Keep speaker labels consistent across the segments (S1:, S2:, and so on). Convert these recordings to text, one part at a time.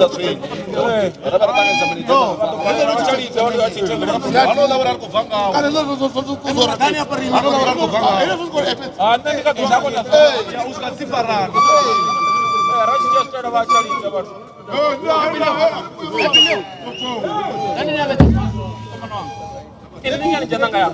S1: za train. Barabara zamani tena. Wachali zawadi wachitengera. Laura kuvanga. Kana zozora ndani hapa rini. Laura kuvanga. Ndani kabisa hapo na. Ya usifarana. Rashi just try wachali zawadi. Nani ni abeta? Ini ni jananga ya.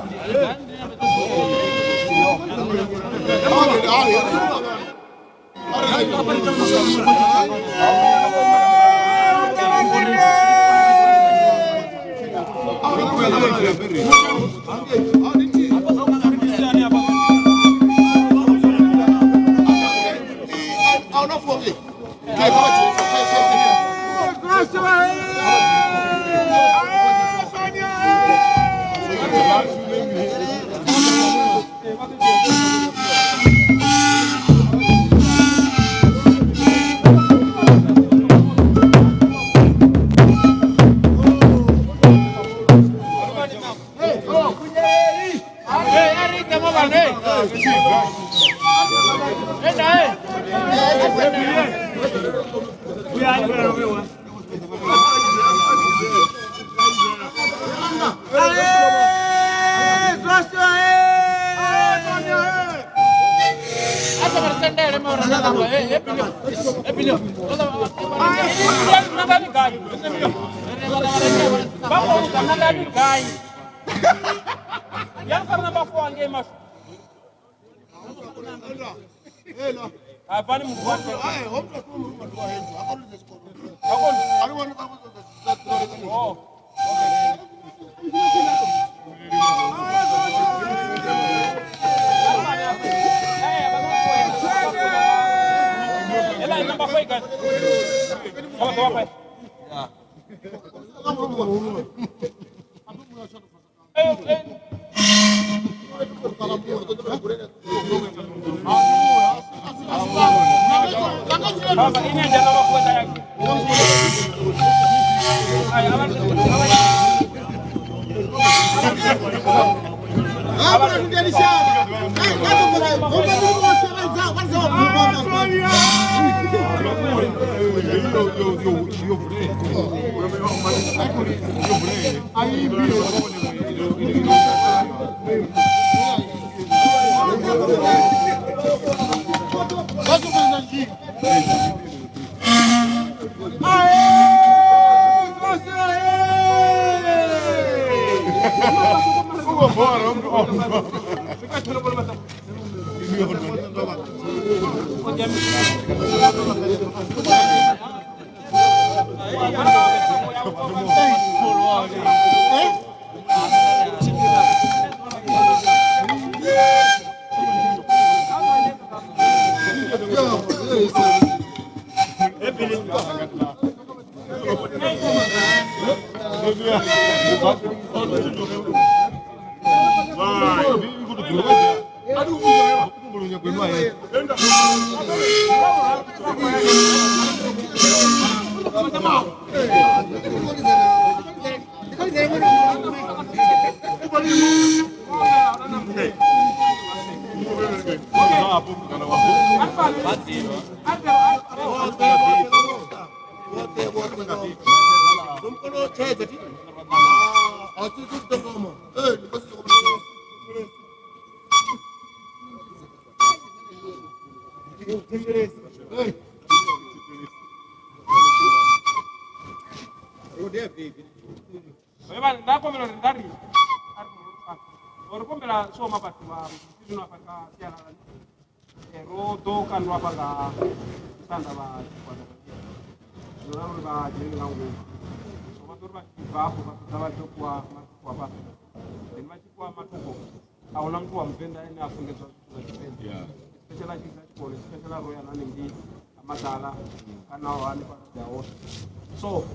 S2: So,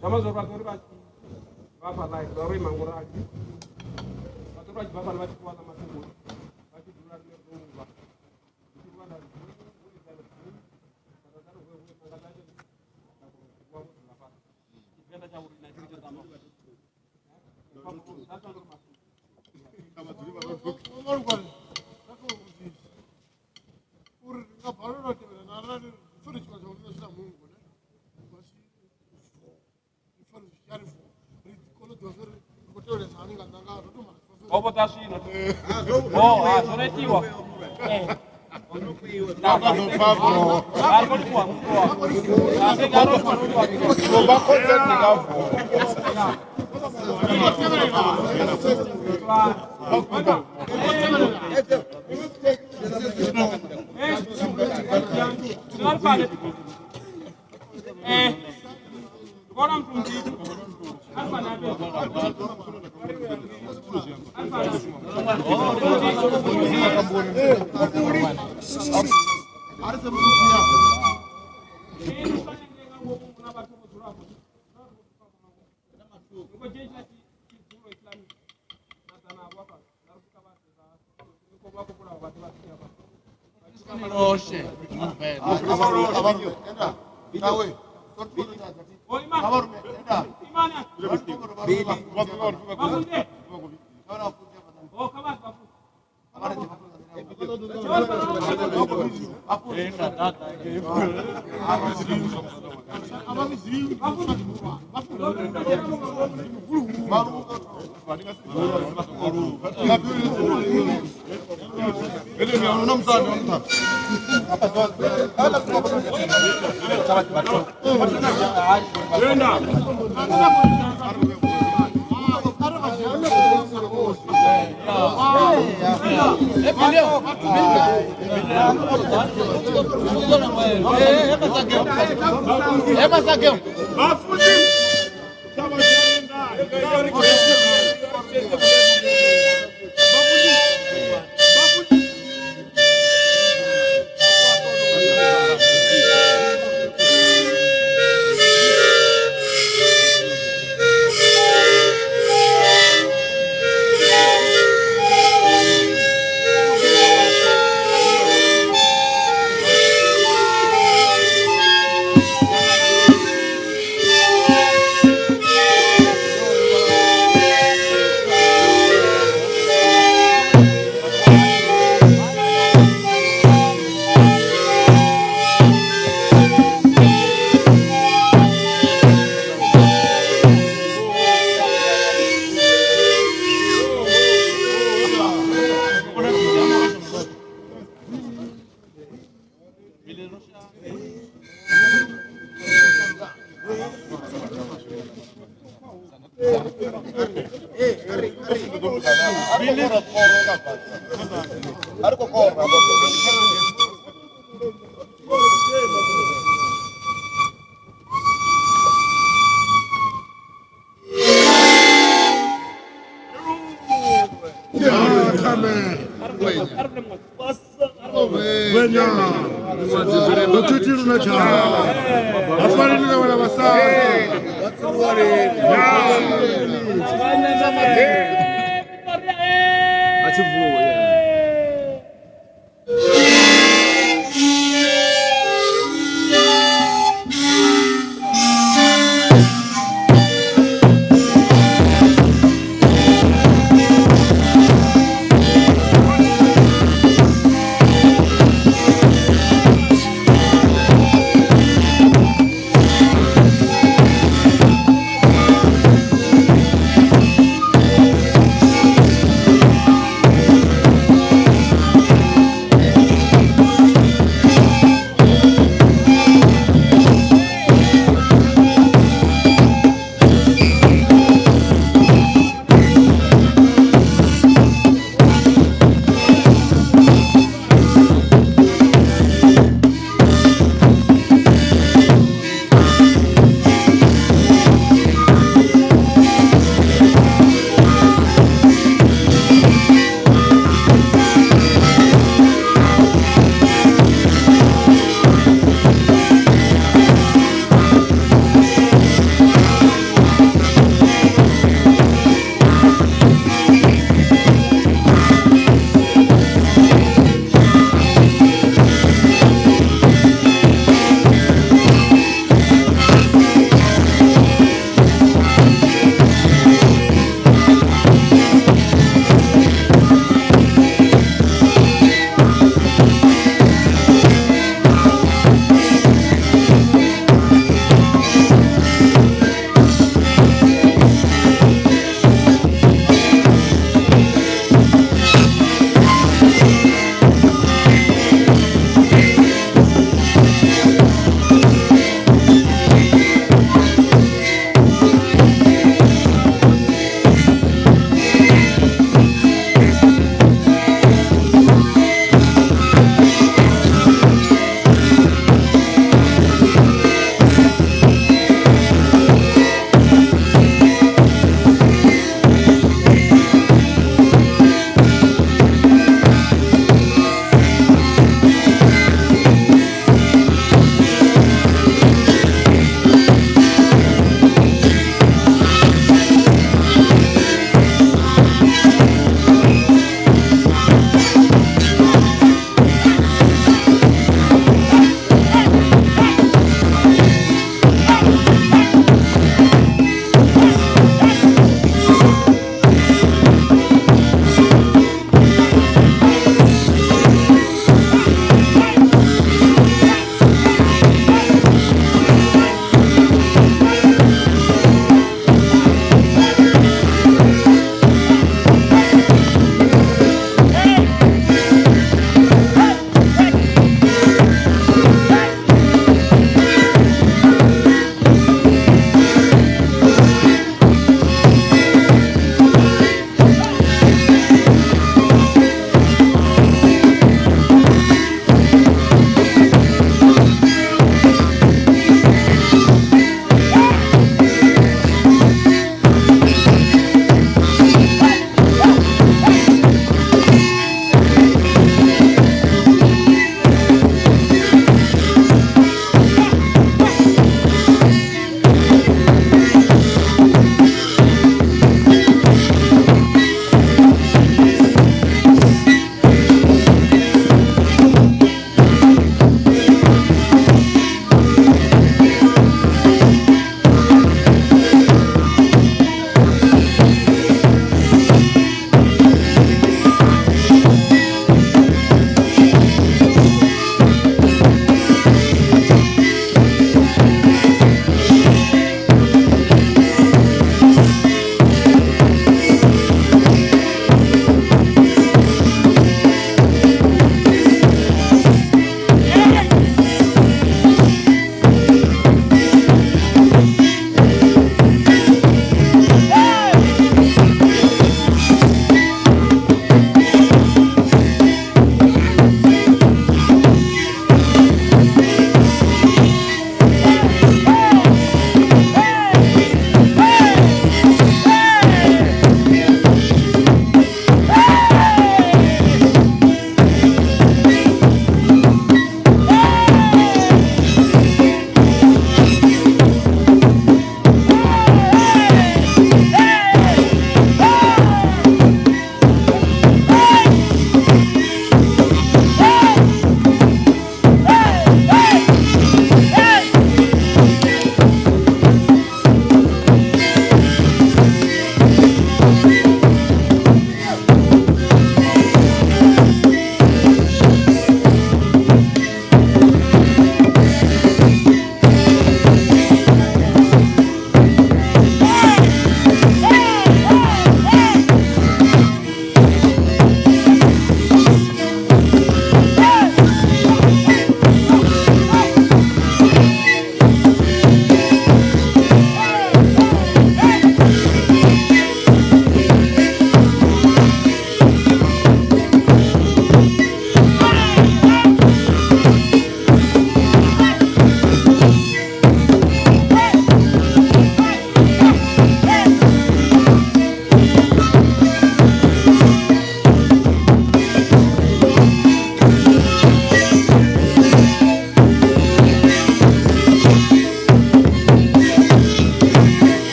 S2: sama observatori bapa like lori manguraki. Observatori bapa lagi kuat sama tubuh. Lagi duran dia berubah. Itu kan dari swino. Oh, sonetiwa.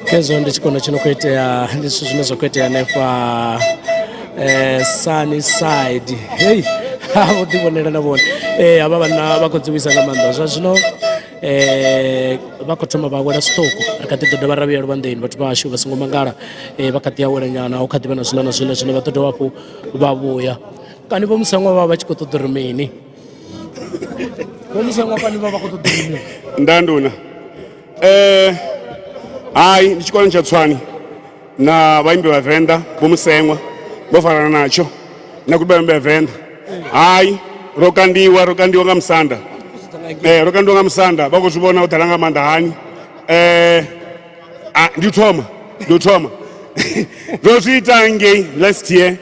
S3: Kezo ndi chikono chinokuitea ndiso zvinozokuitea nepa Sunnyside. Hey, avo ndivonera navona ava vana vakudziwisa nga maanḓa zwa zvino vha khou thoma vha wela stoko ri kha ḓi ḓo dovha ra vhuyelwa vhanḓeni vhathu vhashu vha songo mangala vha kha ḓi awela nyana hu kha ḓi vha na zwina na zwine zwine vha ḓo dovha hafhu vha vhuya kani vho musanwa vha vha tshi khou ṱoḓa uri mini vho musanwa kani vha vha khou ṱoḓa uri mini
S2: ndanduna hai ndi tshikolo tsha Tswani na vhaimbi vha Venḓa vho Musenwa vho farana natsho na kuti vhaimbi vha Venḓa hai ro kandiwa nga Musanda ro kandiwa nga Musanda vha khou zwi vhona u ḓala nga maanḓa hani ndi u thoma ro zwi ita ngei last year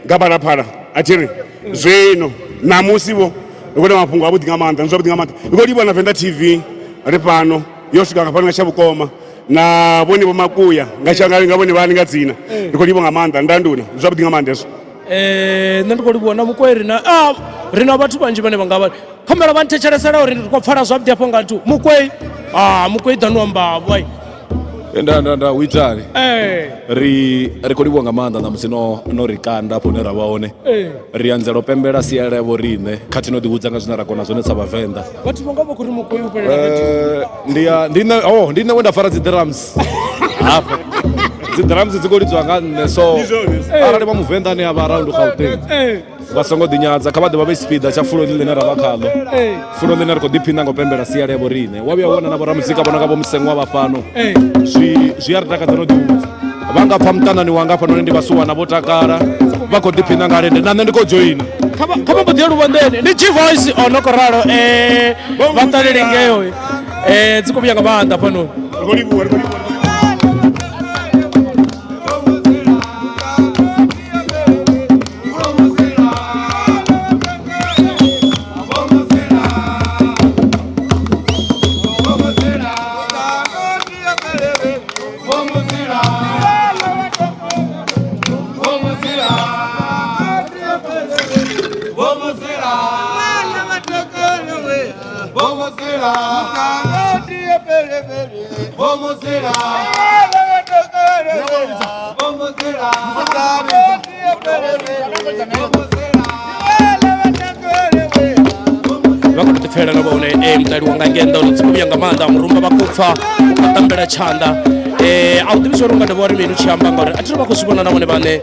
S2: nga Phalaphala athiri zwino namusi vho ri khou na mafhungo avhuḓi nga maanḓa zwavhuḓi nga maanḓa ri khou ḓi vhona Venḓa TV ri fhano yo swika nga fhano nga Shavhukoma na vhone vho Makuya nga vhone vhani nga dzina ri khou ḓi vhona nga maanḓa ndanduna zwavhuḓi nga maanḓa hezwo
S3: nṋe ndi khou livhona Mukwe ri na vhathu vhanzhi vhane vha nga vha khomela vha nthetshelesela uri ri khou pfala zwavhuḓi hafho nga nthu Mukwe ḓanuwa mbavho ai
S1: nda u itani ri khou livhuwa nga maanḓa namusi no ri kanda hafho hune ra vha hone ri anzela u pembela sialala yavho riṋe khathi no ḓivhudza nga zwine ra kona zwone sa Vhavenḓa
S3: vhathu vha nga vha khou ri Mukwe u fhelela
S1: ndi nṋe we nda fara dzi drums hafho dzi drums dzi khou lidziwa nga nṋe so arali vha Muvenḓa ane a vha around Gauteng vha songo ḓinyadza kha vha ḓe vha vhe tshipiḓa tsha fulo ḽine ra vha khaḽo fulo ḽine ri khou ḓiphina nga u pembela sialala yavho riṋe wa vhuya vhona na vhoramuzika vhona nga vho Musenwa vha fhano zwi a ri takadza no ḓivhudza vha nga pfha muṱanani wanga hafhanoni ndi vhasuwana vho takala vha khou ḓiphina nga lende na nṋe ndi khou joina
S3: kha vha mbo ḓi ya luvhanḓeni ndi Chief Voice ono khou ralo vha ṱaleli ngeyo dzi khou vhuya nga maanḓa hafhanoni
S2: ri khou livhuwa
S3: vakutipfela na vone mutali wanga ngenda uri vhuya nga maanḓa murumba vha khou pfha u tambela tshanḓa a u ḓivhi zwa uri unga dovha uri mini u tshi amba ngauri a thi vha khou zwi vhona na vhone vhaṋe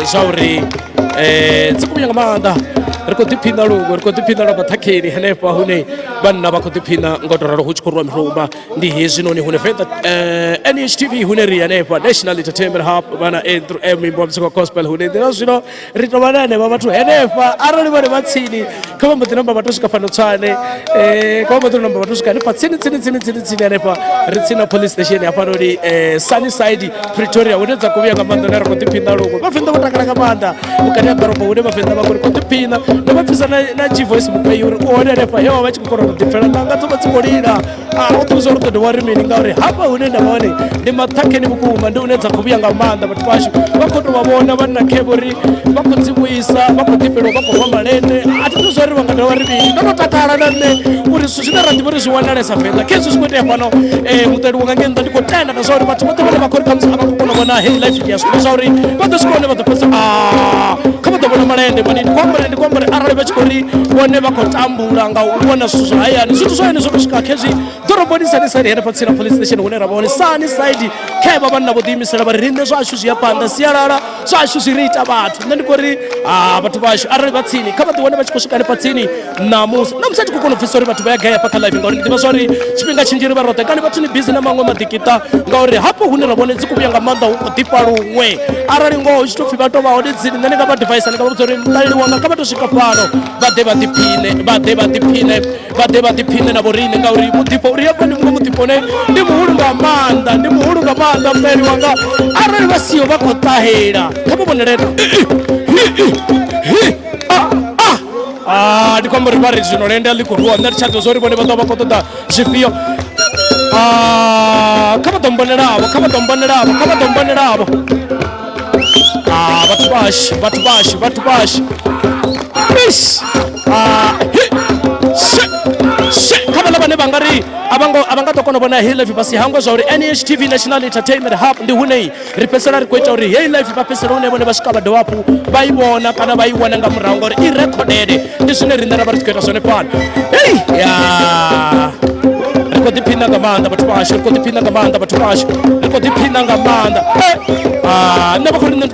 S3: zwa uri dzi khou vhuya nga maanḓa ri khou ḓiphina luṅwe ri khou ḓiphina lwa maṱhakheni henefha hune vhanna vha khou ḓiphina nga u tou ralo hu tshi khou rwa mirumba ndi hezwinoni hune Venḓa NHTV hune ri hanefha National Entertainment Hub vhana muimbo wa muzika wa gospel hune nḓila zwino ri tou vha na henevha vhathu henefha arali vhone vha tsini kha vha mbo ḓi namba vhathu swika fhano Tswane kha vha mbo ḓi namba vhathu swika hanefha tsini hanefha ri tsini na police station hafhanoni Sunnyside Pretoria hune dza khou vhuya nga maanḓa hune ri khou ḓiphina luṅwe Vhavenḓa vho takala nga maanḓa vhukati ha ḓorobo hune Vhavenḓa vha khou ḓiphina ndo vha pfisa na Chief Voice Mukwe uri u hone hanefha yo vha tshi khou kona u ḓipfela nanga dzo vha dzi khou lila u ḓivhi zwa uri ḓo dovha ri mini ngauri hafha hune nda vha hone ndi maṱhakheni vhukuma ndi hune dza khou vhuya nga maanḓa vhathu vhashu vha khou tou vha vhona vhanna khevo uri vha khou dzi vhuisa vha khou ḓifhelwa vha khou rwa malende a thi ḓivhi zwa uri vha nga dovha ri mini ndo no takala na nṋe uri zwithu zwine ra ḓivha uri zwi wanalesa Venḓa khezwi zwi khou itea fhano muṱali wanga ngei nnḓa ndi khou tenda na zwa uri vhathu vhoṱhe vhane vha khou ri khamusi a vha khou kona u vhona hei life ya zwino zwa uri vha ḓo swika hone vha ḓo fhedza kha vha ḓo vhona malende mani ndi khou amba uri arali vha tshi khou ri vhone vha khou tambula nga u vhona zwithu zwa hayani zwithu zwa hone zwo to swika khezwi ḓoroboni Sunnyside henefha tsini na police station hune ra vha hone Sunnyside khe vha vhanna vho ḓiimisela vha ri riṋe zwashu zwi a phanḓa sialala zwashu zwi ri ita vhathu nṋe ndi khou ri vhathu vhashu arali vha tsini kha vha ḓi wane vha tshi khou swika hanefha tsini namusi a thi khou kona u bvisa uri vhathu vha ya gai hafha kha live ngauri ndi ḓivha zwa uri tshifhinga tshinzhi ri vha roṱhe kana vhathu ni bizi na maṅwe maḓikita ngauri hafho hune ra vhone dzi khou vhuya nga maanḓa hu khou ḓifha luṅwe arali ngoho hu tshi tou pfhi vha tou vha hone tsini nṋe ndi nga vha device ndi nga vha vhudza uri muṱaleli wanga kha vha tou swika fhano vha ḓe vha ḓiphine na vho riṋe ngauri muḓifho uri hafha ndi muṅwe muḓifho une ndi muhulu nga maanḓa ndi muhulu nga maanda mberi wanga arali vasiyo vakotahela khavavoneleta ndi kwamba ri vari zvino lenda likurua nna richadzo zvo ri vone vatava vakotoda zvifio khavatomboneravo vatu vashi khavala vane vangari avangatokona vona hey life pasi hangwa zvauri NHTV National Entertainment Hub ndi hunei ri pesela ri kuita uri hey life vapesela une vone vasvika vadhovapo vaivona kana vaiwana nga murao ngori i recorded ndi zvine rine rava ri tikuita zvone pano hei ya rikodiphina nga maanda vathu vasho rikodiphina nga maanda vathu vasho rikodiphina nga maanda nne va khori nne ndi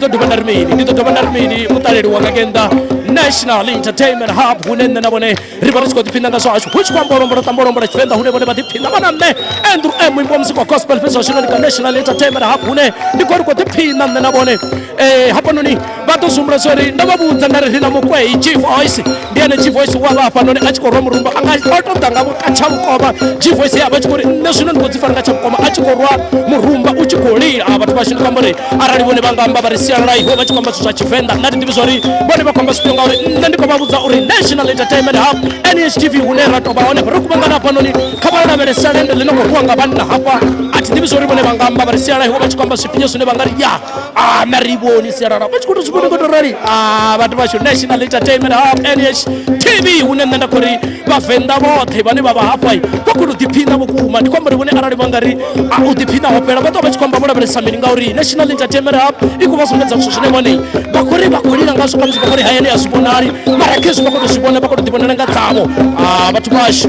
S3: to dova na rimini mutaleli wanga kenda National Entertainment Hub hune nne na vone ri va ri tikotiphina nga swasho hu tshi khou ambolombola tshivenḓa hune vone va tiphina vana nne Andrew M muimbi wa muziki wa gospel festival zwino ndi ka National Entertainment Hub hune ndi khou ri khou tiphina nne na vone hafhanoni vha ḓo sumbula zwori ndo vha vhudza nda ri ri na mukwei G-Voice ndi ene G-Voice wa vha hafhanoni a tshi khou rwa murumba anga o to ḓa nga vhukatsha vhukoma G-Voice ya vha tshi khou ri nne zwino ndi khou dzi fara nga tsha vhukoma a tshi khou rwa murumba u tshi khou lila vhathu vha zwino kwamba uri arali vhone vha nga amba vha ri sialala iho vha tshi khou amba zwithu zwa Tshivenḓa nna ndi ḓivhi zwori vhone vha khou amba zwifhio ngauri nne ndi khou vha vhudza uri National Entertainment Hub NHTV hune ra tou vha hone ri kuvhangana hafhanoni kha vha lavhelesa lende ḽi no khou rwiwa nga vhanna hafha a thi ḓivhi zwori vhone vha nga amba vha ri sialala iho vha tshi khou amba zwifhio zwine vha nga ri ya nṋe ri vhoni sialala vha tshi khou tou zwi vhona ngo tou rali vhathu vhashu National Entertainment Hub NHTV hune nṋe nda khou ri vhavenḓa vhoṱhe vhane vha vha hafha vha khou tou ḓiphina vhukuma ndi khou amba uri vhone arali vha nga ri u ḓiphina ho fhela vha ḓo vha tshi khou amba vho lavhelesa mini ngauri National Entertainment Hub i khou vha sumbedza zwithu zwine vhone vha khou ri vha khou lila ngazwo khamusi vha khou ri hayani a zwi vhonali mara khezwi vha khou tou zwi vhona vha khou tou ḓivhonela nga dzavho vhathu vhashu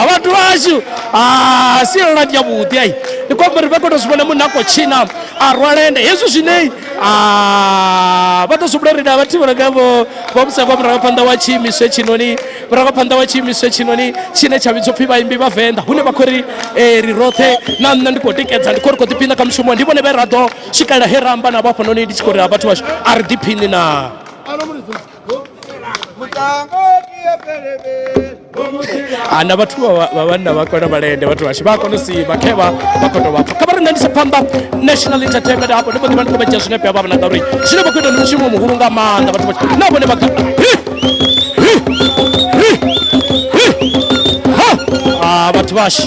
S3: vhathu vashu sialala ndi yavhuḓi ai ndi khou amba uri vha khou tou zwi vhona munhu a khou tshina a rwa lende hezwi zwine vha tou zwi vhona uri na vhathu vhanangavho vha musevha murangaphanḓa wa tshiimiswa hetshinoni murangaphanḓa wa tshiimiswa hetshinoni tshine tsha vhidzwa pfhi vhaimbi vhavenḓa hune vha khou ri ri roṱhe na nṋe ndi khou tikedza ndi khou ri khou ḓiphina kha mushumo ndi vhone vhe ra ḓo swikelela he ra amba navho hafhanoni ndi tshi khou ri vhathu vhashu a ri ḓiphini na na vhathu vha vhanna vha kona malende vhathu vhashu vha kona u sima khevha vha kona vhapfa kha vha ri nṋe ndi sa phanḓa National Entertainment hafho ndi vho ḓivha ndi khou vha dzhia zwinepe vha vha na ngauri zwine vha khou ita ndi mushumo muhulu nga maanḓa vhathu vhashu na vhone vha vhathu vhashu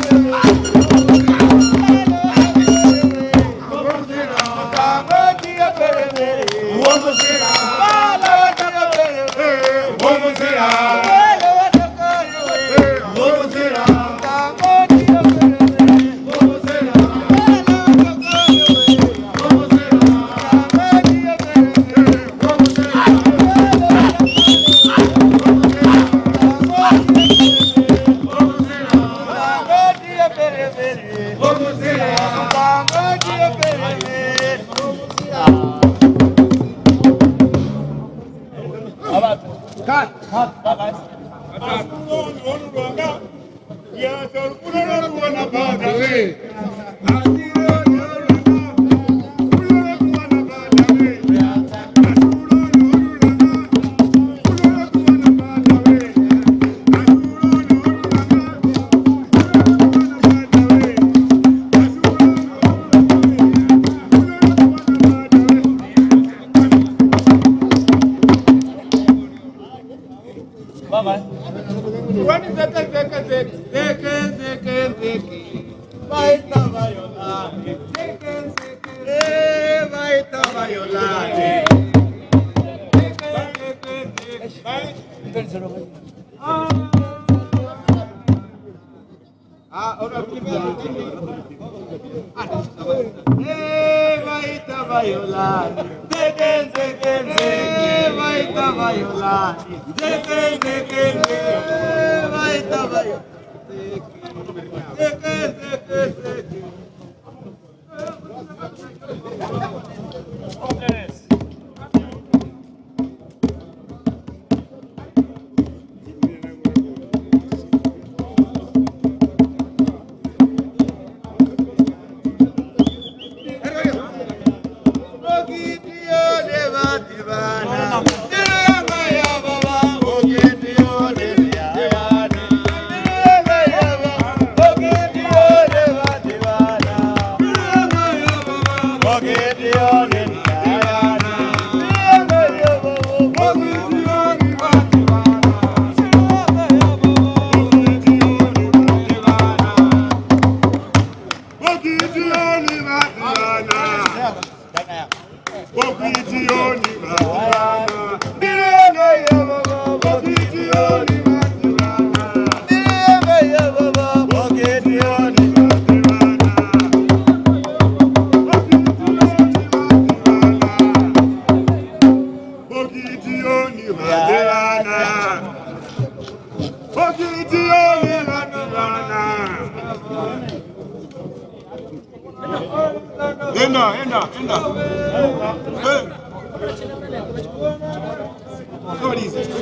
S1: Enda. Hey. What is it?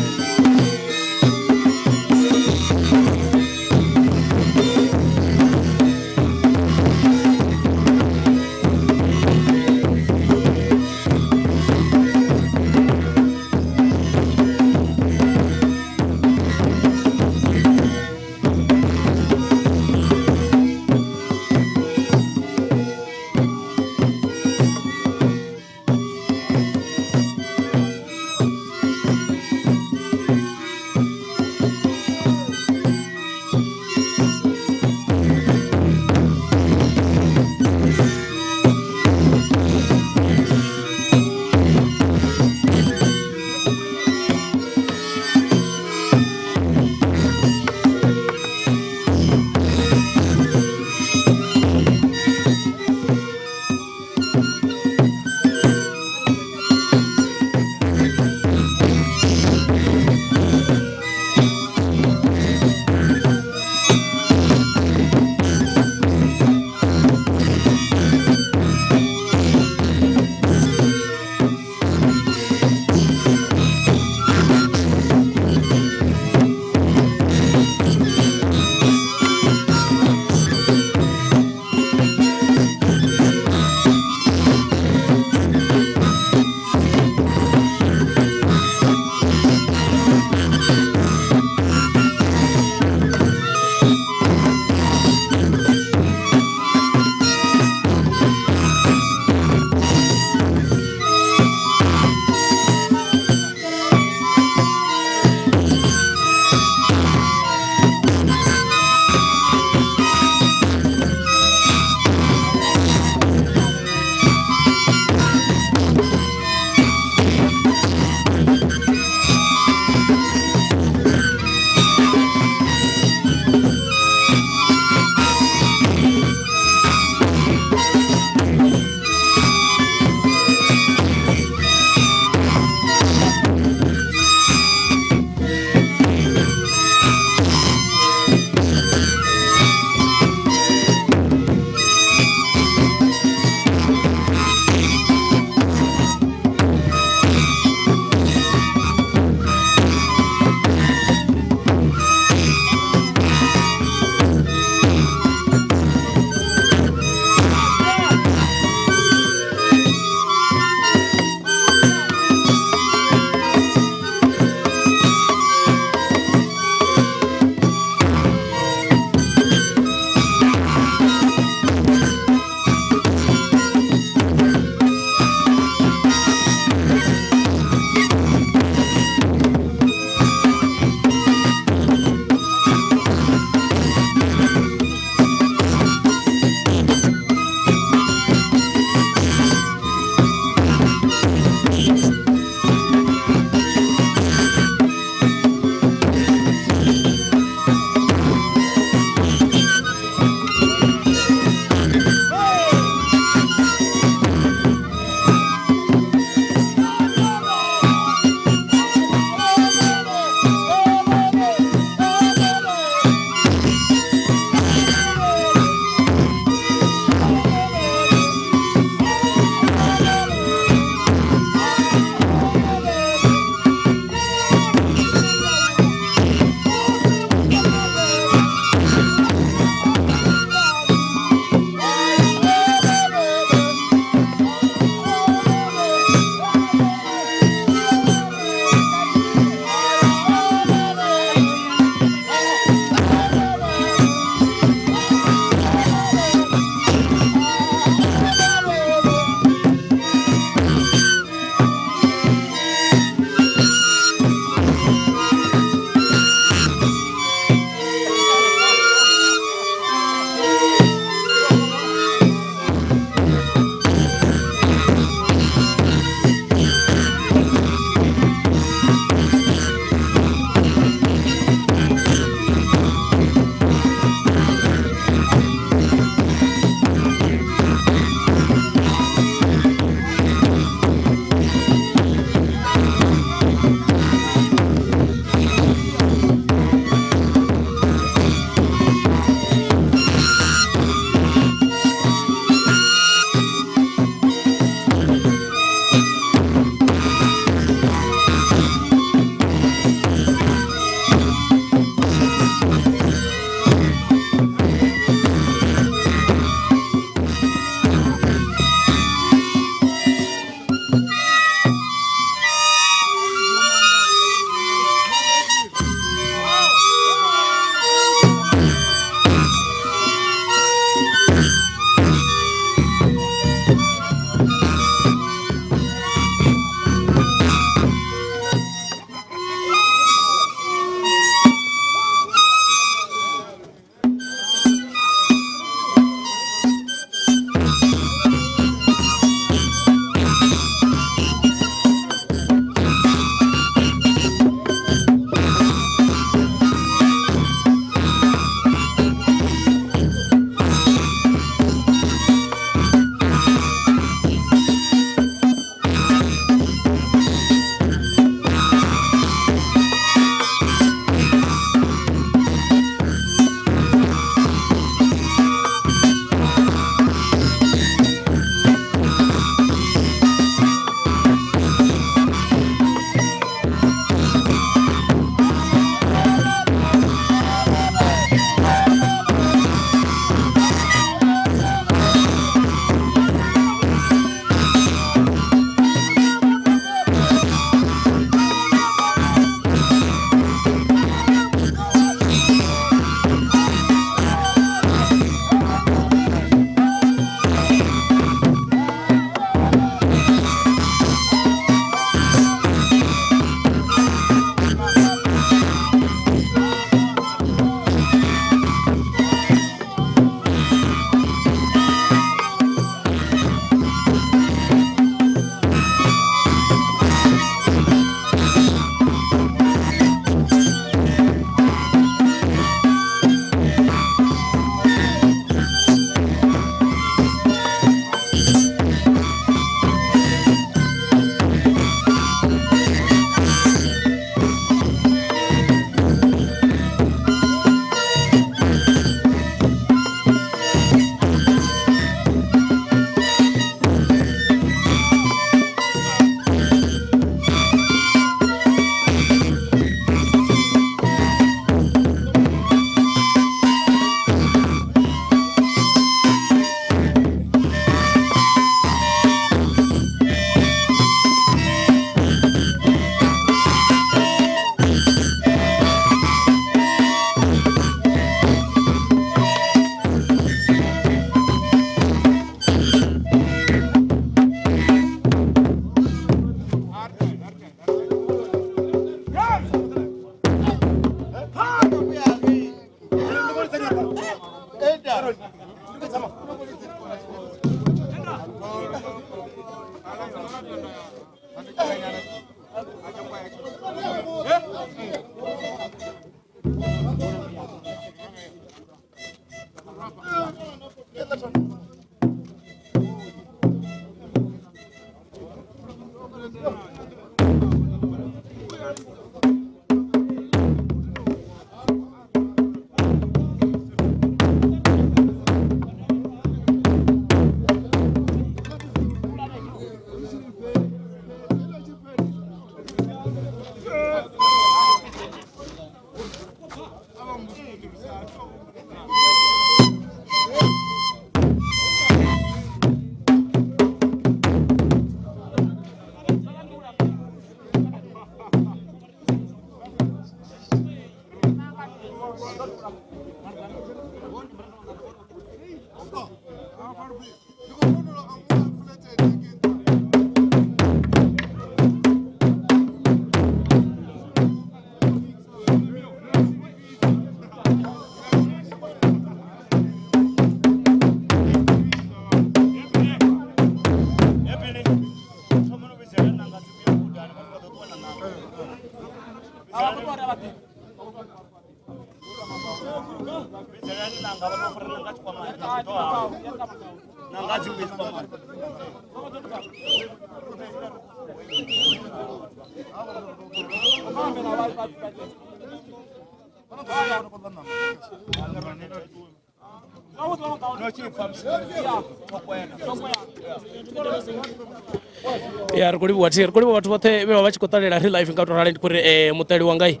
S3: yar kuri watu vothe ve vachi kotalela ri live ngato rali kuri muteli wangai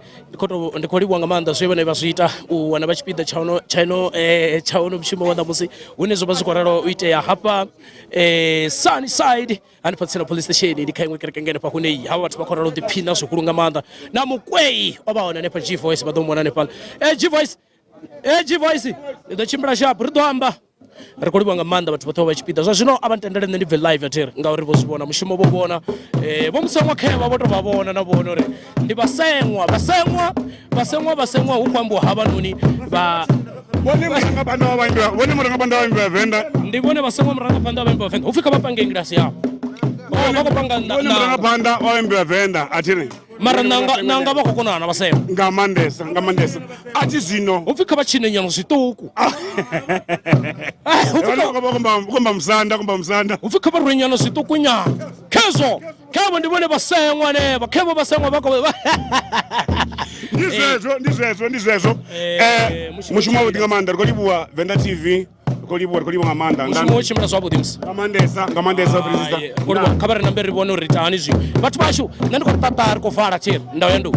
S3: ndikoli wanga manda so vene vasuita wana vachipida chano chaono mshimo wanda musi une zo baziko ralo uite hapa Sunnyside and Patsina police station ndikaimwe kerekengene pa hunei hawa watu bakora lo dipina so kulunga manda na mukwei obaona ne pa G voice badomona ne pal G voice ndo chimbra sharp ridwamba rekodi wanga manda bathu batho vachipita zwa zvino avantendele nne ndibve live atiri ngauri vozvivona mushumo vovona vomusengwa kheva voto vavona na vona uri ndi vasengwa ukwambo havanoni va
S4: Vone murangapanda wavaimbiwa Venda.
S3: Ndi vone vasengwa murangapanda wavaimbiwa Venda ufika vapange ngirasi yavo vakopanga
S4: vone murangapanda wavaimbiwa Venda atiri
S3: mara nanga vakokonana vasengwa
S4: ngamandesa ati zvino
S3: ufika vachine nyano zvituku
S4: kumba musanda
S3: ufika varwenyano zvituku nyanga kevo ndivone vasengwa neva kevo vasengwa vako
S4: ndizvezvo mushumo wavudi ngamanda rikolibuwa Venda TV rikolibuwa ngamanda
S3: mushumo wochimira zvavudi musi
S4: ngamandesa
S3: kolibuwa khavari nambe rivone uri tani zviyo vatu vashu nandikotata ari kuvhara cheri ndau yandu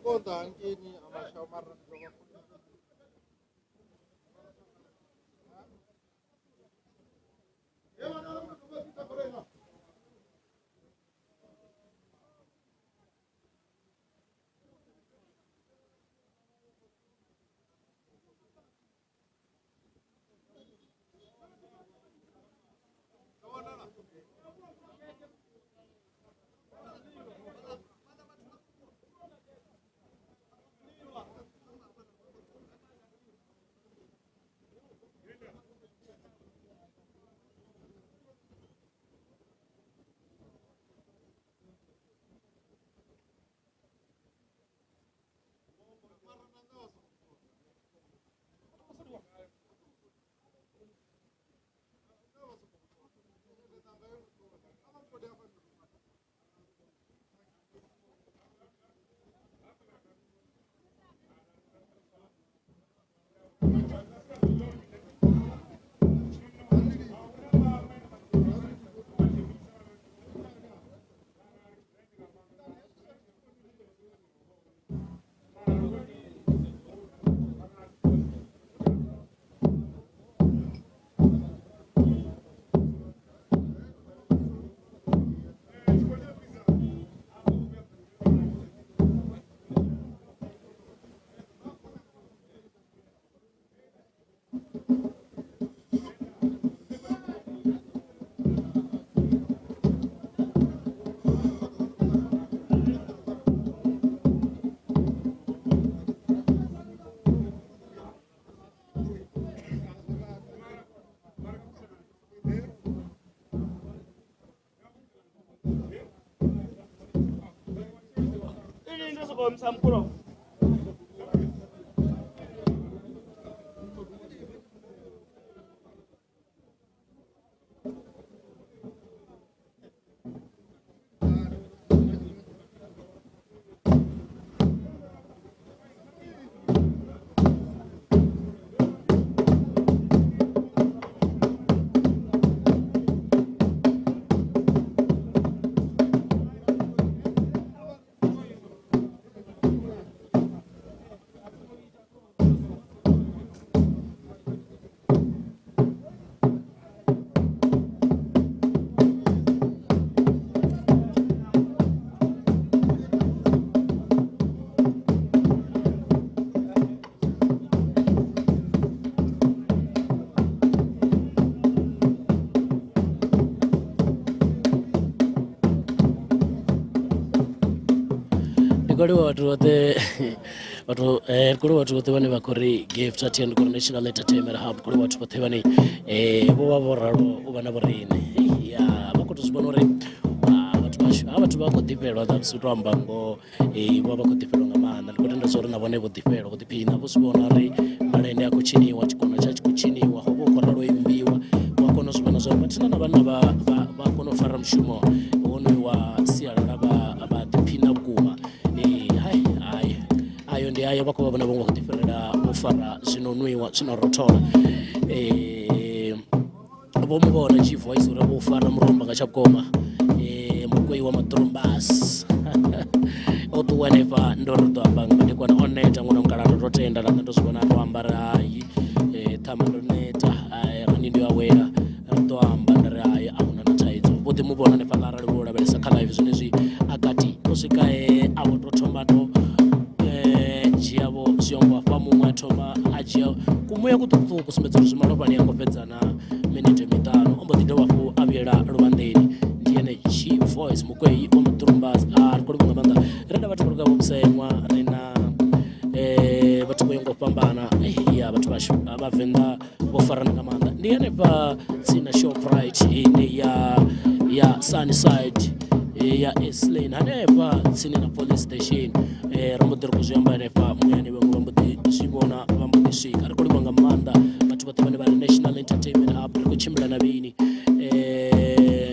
S5: Konda angeni amashamara
S6: Samkuro.
S3: kuri watu wote vane vakori gift attend kuri National Entertainment Hub kuri watu wote vane vo voraro uvana vorini ya vakutozvibona uri vatu vakodhipelwa tapsutwambango vo vakodhipelwa ngamanda ndikutenda zvauri navone vodhipelwa kudhiphina vozvivona uri malende akuchiniwa chikona chachikuchiniwa hovokona roimbiwa vakona zvivona zvavo matina na vana vakona kufara mushumo wonoiwa sialala vadhiphina vukuma ayo ndi ayo vakova vona vomwe kudhiperera vofara zvinonwiwa zvinorotola vomuvona chivoice uri vofara muromba ngachakoma mugwei matrombas otuwanepa ndorotoambanga ndikwana oneta ngona mkalano rotenda ndandozvona toambara hayi tamandoneta rani ndio awera toamba ndari auna nataidzo voti muvona nepalara rivola velesa kalive zvinezvi akati kusvika avo totombato jiavo zviongwa pamumwe atoma ajia kumuya kutukutuku kusimbedzero zvimalopani yangopedzana minite mitano ombodidavafu avyera ruvandeni ndiyene G-Voice mukwei omuturumbas arikuri kungamanga renda vatu kuruka vopsaimwa rena vatu kuyengo pambana ya vatu vashu avavenda vofarana ngamanda ndiyene pa tsina Shoprite ine ya Sunnyside ya Eslane hanepa tsini na police station rombodiri kuzviamba nepa muyani vengu vambodi zvivona vambodi svika arikuri kungamanda vatu vate vane vari National Entertainment Hub rikuchimbila na vini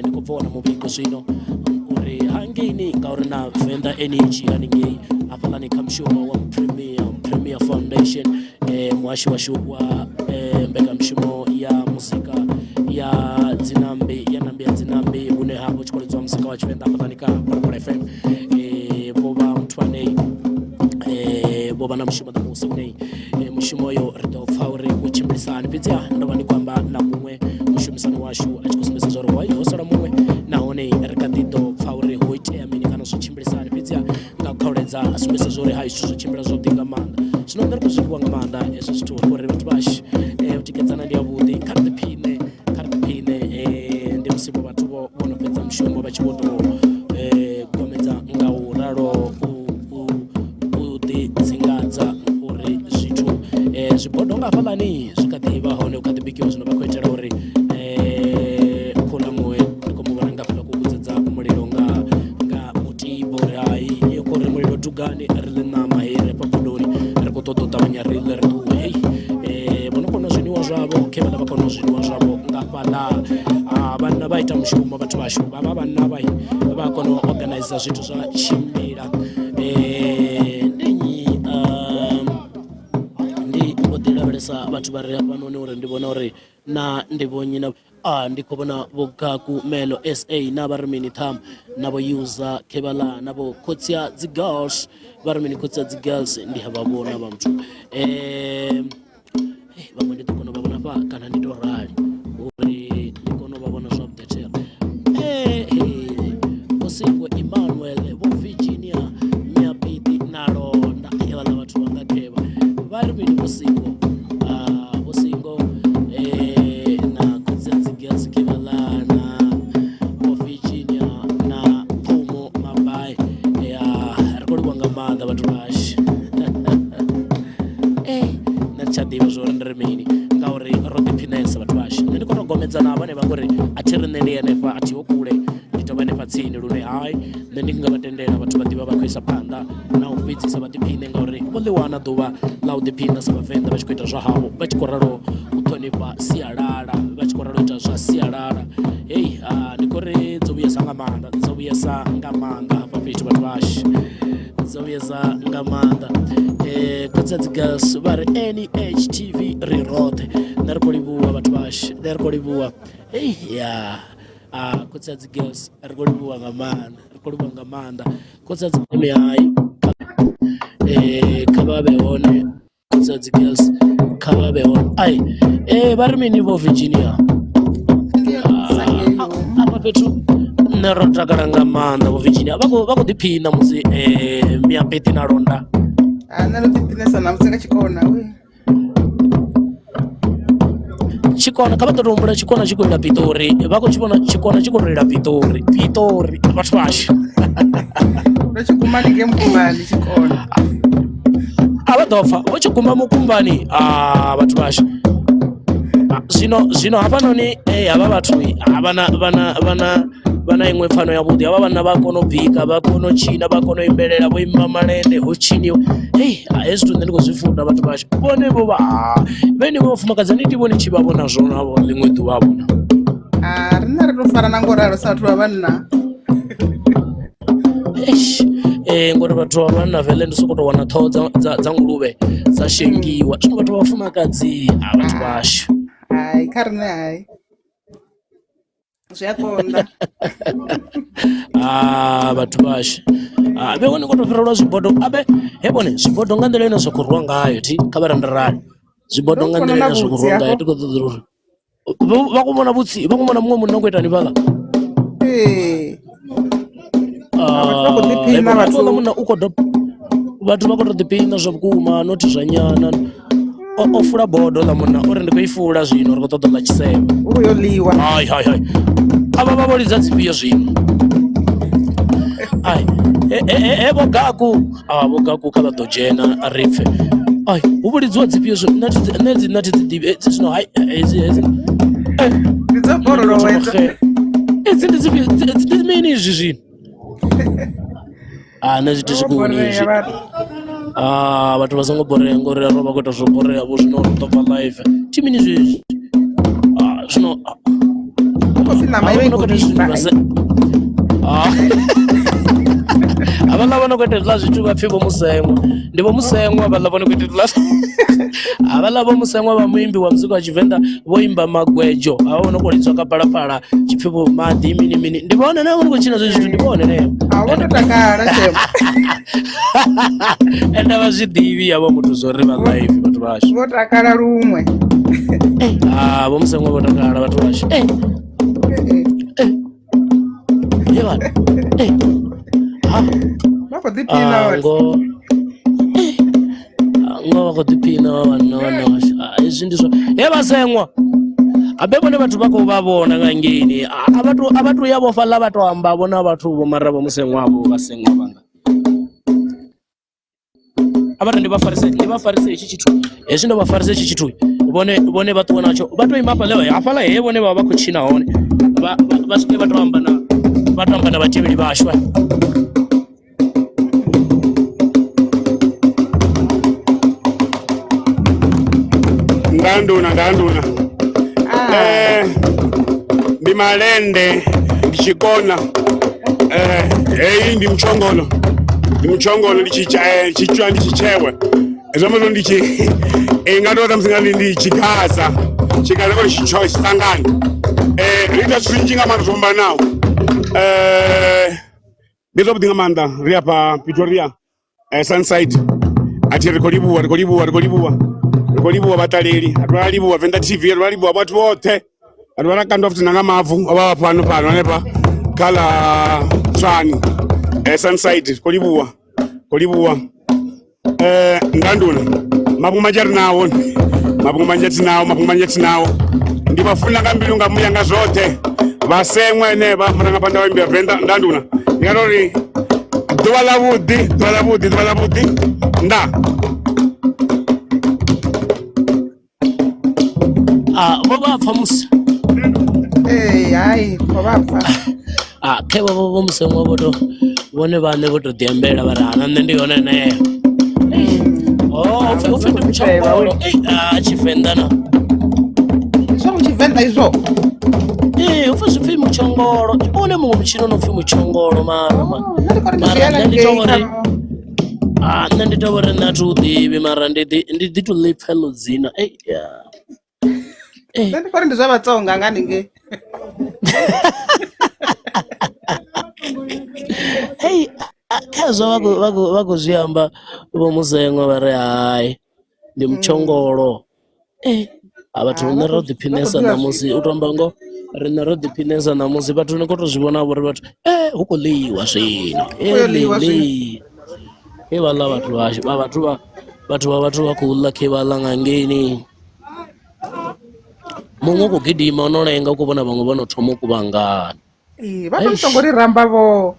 S3: ndikubvona muviko zvino uri hangini ngauri na Venda Energy haningei apalani kamshoma wa Premier Foundation mwashi washu wa mbeka mshumo ya muzika ya dzinambi ya nambi ya dzinambi une hapo chikoledzwa muzika wa Chivenda apalani ka Parapara FM bova mtwane bova na mshumo da musa unei mshumo yo rito fauri kuchimbilisani pizia ndovani kwamba na mumwe mushumisani washu achikusimbisa zoro wa yosora mumwe naone rikadito fauri hoite amini kana zvichimbilisani pizia ngakauledza asumbisa zori hayi zvichimbira zvodinga manda zvinondari kuzvikiwa ngamanda ezvo zvitori kuri vatu vashi utikedzana ndiyavudi karidhiphine ndi musipo vatuvo vonopedza mushumo vachivoto gomedza ngauraro udzingadza uri zvithu zvibhodho ngafalani zvikadhiva hone ukadhibikiwa zvinova kuitira uri kulamuwe ndikomuvona ngafala kukudzedza muliro nga mutibori hayi yekuri muliro tugani rile nama here papudoni rikutototavanya rile rituwe hei vanokona zviniwa zvavo kevana vakona zviniwa zvavo ngafala vanna vaita mushumo vatu vashu vava vanna vai vakona organiza zvithu zvachimbira ndivodzilavelesa vatu vari vanoni uri ndivona uri na ndivonyina ndikuvona vogaku Melo SA na varimini tham navo user kevala navo kotsia dzigirls varimini kotsia dzigirls ndihavavona vamtu vamwe nditokona vavona pa kana nditorali uri ndikona vavona zvakudetera Kosingo Emmanuel vo Virginia Nyapiti Nalonda yavala vatu vangakeva varimini Kosingo na kotsia dzigirls kevala na vo Virginia na Pumo Mabai rikuri kwangamanda vatu vashi nachadiva zvori ndirimini ngauri rodiphinesa vatu vashi ndikona kugomedzana vane vangori atirinenenepa atiwo kule nditova nepatsini lune hayi ndingavatendera vatu vadiva vakuisa panda na upidzisa vadiphine ngauri voliwana duva la udiphina savavenda vachikuita zvahavo vachikoraro kuthonipa sialala vachikoraro ita zva sialala hei ndikori dzovuyesa ngamanda dzovuyesa ngamanda papiti vatu vashi dzovuyesa ngamanda kotsia dzigirls vari NHTV rirote ndarikolivuwa vatu vashi ndarikolivuwa kotsia dzigirls rikolivuwa ngamanda kotsia dzigirls hayi kavaveone kotsia dzigirls kavaveone varimini vo Virginia apa petu nerodakala ngamanda vo Virginia vakudhiphina musi Nyapiti Nalonda
S6: nalotiphinesa namutsenga chikona we
S3: chikona kha vha ḓo humbula chikona tshi khou ila Pitori vha khou tshi vhona chikona tshi khou tou ila Pitori vhathu vhashu
S6: ndo tshi guma ni mukumbani chikona
S3: a vha ḓo pfa vho tshi guma mukumbani vhathu vhashu zwino hafhanoni havha vhathu vha na iṅwe pfano yavhuḓi havha vhana vha kona u bika vha kona u tshina vha kona u imbelela vho imba malende ho tshiniwa hezwi zwithu nṋe ndi khou zwi funa vhathu vhashu vhone vho vhene vho fumakadzi ni ndi vhone tshi vha vhona zwo navho ḽiṅwe ḓuvha vhona
S6: rina ri to fara na ngoralo sa vhathu vha vhanna
S3: ngori vhathu vha vhanna vele ndi sokou tou wana ṱhoho dza nguluvhe dza shengiwa zwino vhathu vha fumakadzi vhathu vhashu
S6: hai kha riṋe hai zwi a konḓa
S3: vhathu vhashu vhe hone khou tou fhirelwa zwibodo abe he vhone zwibodo nga nḓila ine zwa khou rwiwa ngayo thi kha vha randarali zwibodo nga nḓila ine zwa khou rwiwa ngayo ti khou ṱoḓa uri vha khou vhona vhutsi vha khou vhona muṅwe munna u khou ita ni fhaḽa munna u khou vhathu vha khou tou ḓiphina zwa vhukuma nothi zwa nyana o fula bodo ḽa munna uri ndi khou i fula zwino ri khou ṱoḓa ḽa tshisevho
S6: u khou yo ḽiwa
S3: hai avha vha vho lidza dzifhio zwino vho gaku vho gaku kha vha ḓo dzhena ri pfhe hu vho lidziwa dzifhio zwino nṋe dzi nathi dzi ḓivhe zwino hedzi
S6: ndi dzo borolowa
S3: edzi ndi dzifhio ndi mini izwi zwino nṋe zwithu zwi khou izwi vhathu vha songo borea ngori ro vha khou ita zwo borea vho zwino ri ḓo bva live thi mini zwezwi zwino havhaḽa vho no khou ita hezwiḽa zwithu vha pfhi vho Musenwa ndi vho Musenwa havhaḽa vho no khou ita hezwiḽa havhaḽa vho Musenwa vha muimbi wa muzika wa Tshivenḓa vho imba magwedzo havha vho no khou lidzwa kha Phalaphala tshipfi vho maḓi mini ndi vhone na vho no khou tshina zwe zwithu ndi vhone neyo ende vha zwi ḓivhi havho muthu zwo ri vha live vhathu vhashu
S6: vho takala luṅwe
S3: vho Musenwa vho takala vhathu vhashu
S6: vha khou ḓiphina
S3: vha khou ḓiphina hezwi ndi zwo Vhasenwa abe vhone vhathu vha khou vha vhona nga ngeni a vha tu ya vho fhaḽa vha tou amba vhona vhathu vho mara vho Musenwa vho Vhasenwa vhanga a vha ndi vha farise hetshi tshithu hezwi ndo vha farise hetshi tshithu vhone vha ṱuwa natsho vha tou ima hafhaḽa he vhone vha khou tshina hone vha swike vha tou amba na vhatevheli vhashu
S4: ndanduna ndi malende ndi chikona heyi ndi mchongolo ndi chichwa ndi chichewe zvomono ndichi ingatota msingani ndi chikasa kodi chicho chisangani rita zwinji nga matomba nawo ndizobudinga manda ri apa Pretoria Sunside ati rikolibuwa bataleli atwalibuwa Venda TV atwalibuwa watu wote atwalakandwa futi nanga mavu aba pano nepa kala Tswani Sunside kolibuwa ndandula mapungumanjati nawo ndibafuna kambilu ngamuyanga zote Vasemwa neba muranga panda waimbia Venda ndandula ngarori dwa la budi nda
S3: vopfa musa
S6: hai vopfa
S3: khe vho Musenwa voto vone vane voto ḓiambela vha ri hana nṋe ndi yone neyo upfi ndi mutshongolo Tshivenḓa na
S6: zwa Tshivenḓa izwo
S3: upfi zwipfi mutshongolo one muṅwe mutshino no pfi mutshongolo mara nṋe ndi tou uri nṋe athi u ḓivhi mara ndi ḓi to ḽipfha ḽo dzina
S6: ndi kori ndi zwa Vatsonga nga ninge
S3: khazwo vha khou zwi amba vho Musenwa vha ri hai ndi mutshongolo vhathu rine ro ḓiphinesa ṋamusi u tou amba ngo rine ro ḓiphinesa ṋamusi vhathu ni khou tou zwi vhona vho ri vhathu hu khou ḽiwa zwino vhaḽa vhathu vhashu vhathu vha khou ḽa khe vhaḽa nga ngeni mungo ku gidima unolenga uko vona vamwe vano thoma ku vangana
S6: va to songo ri ramba vo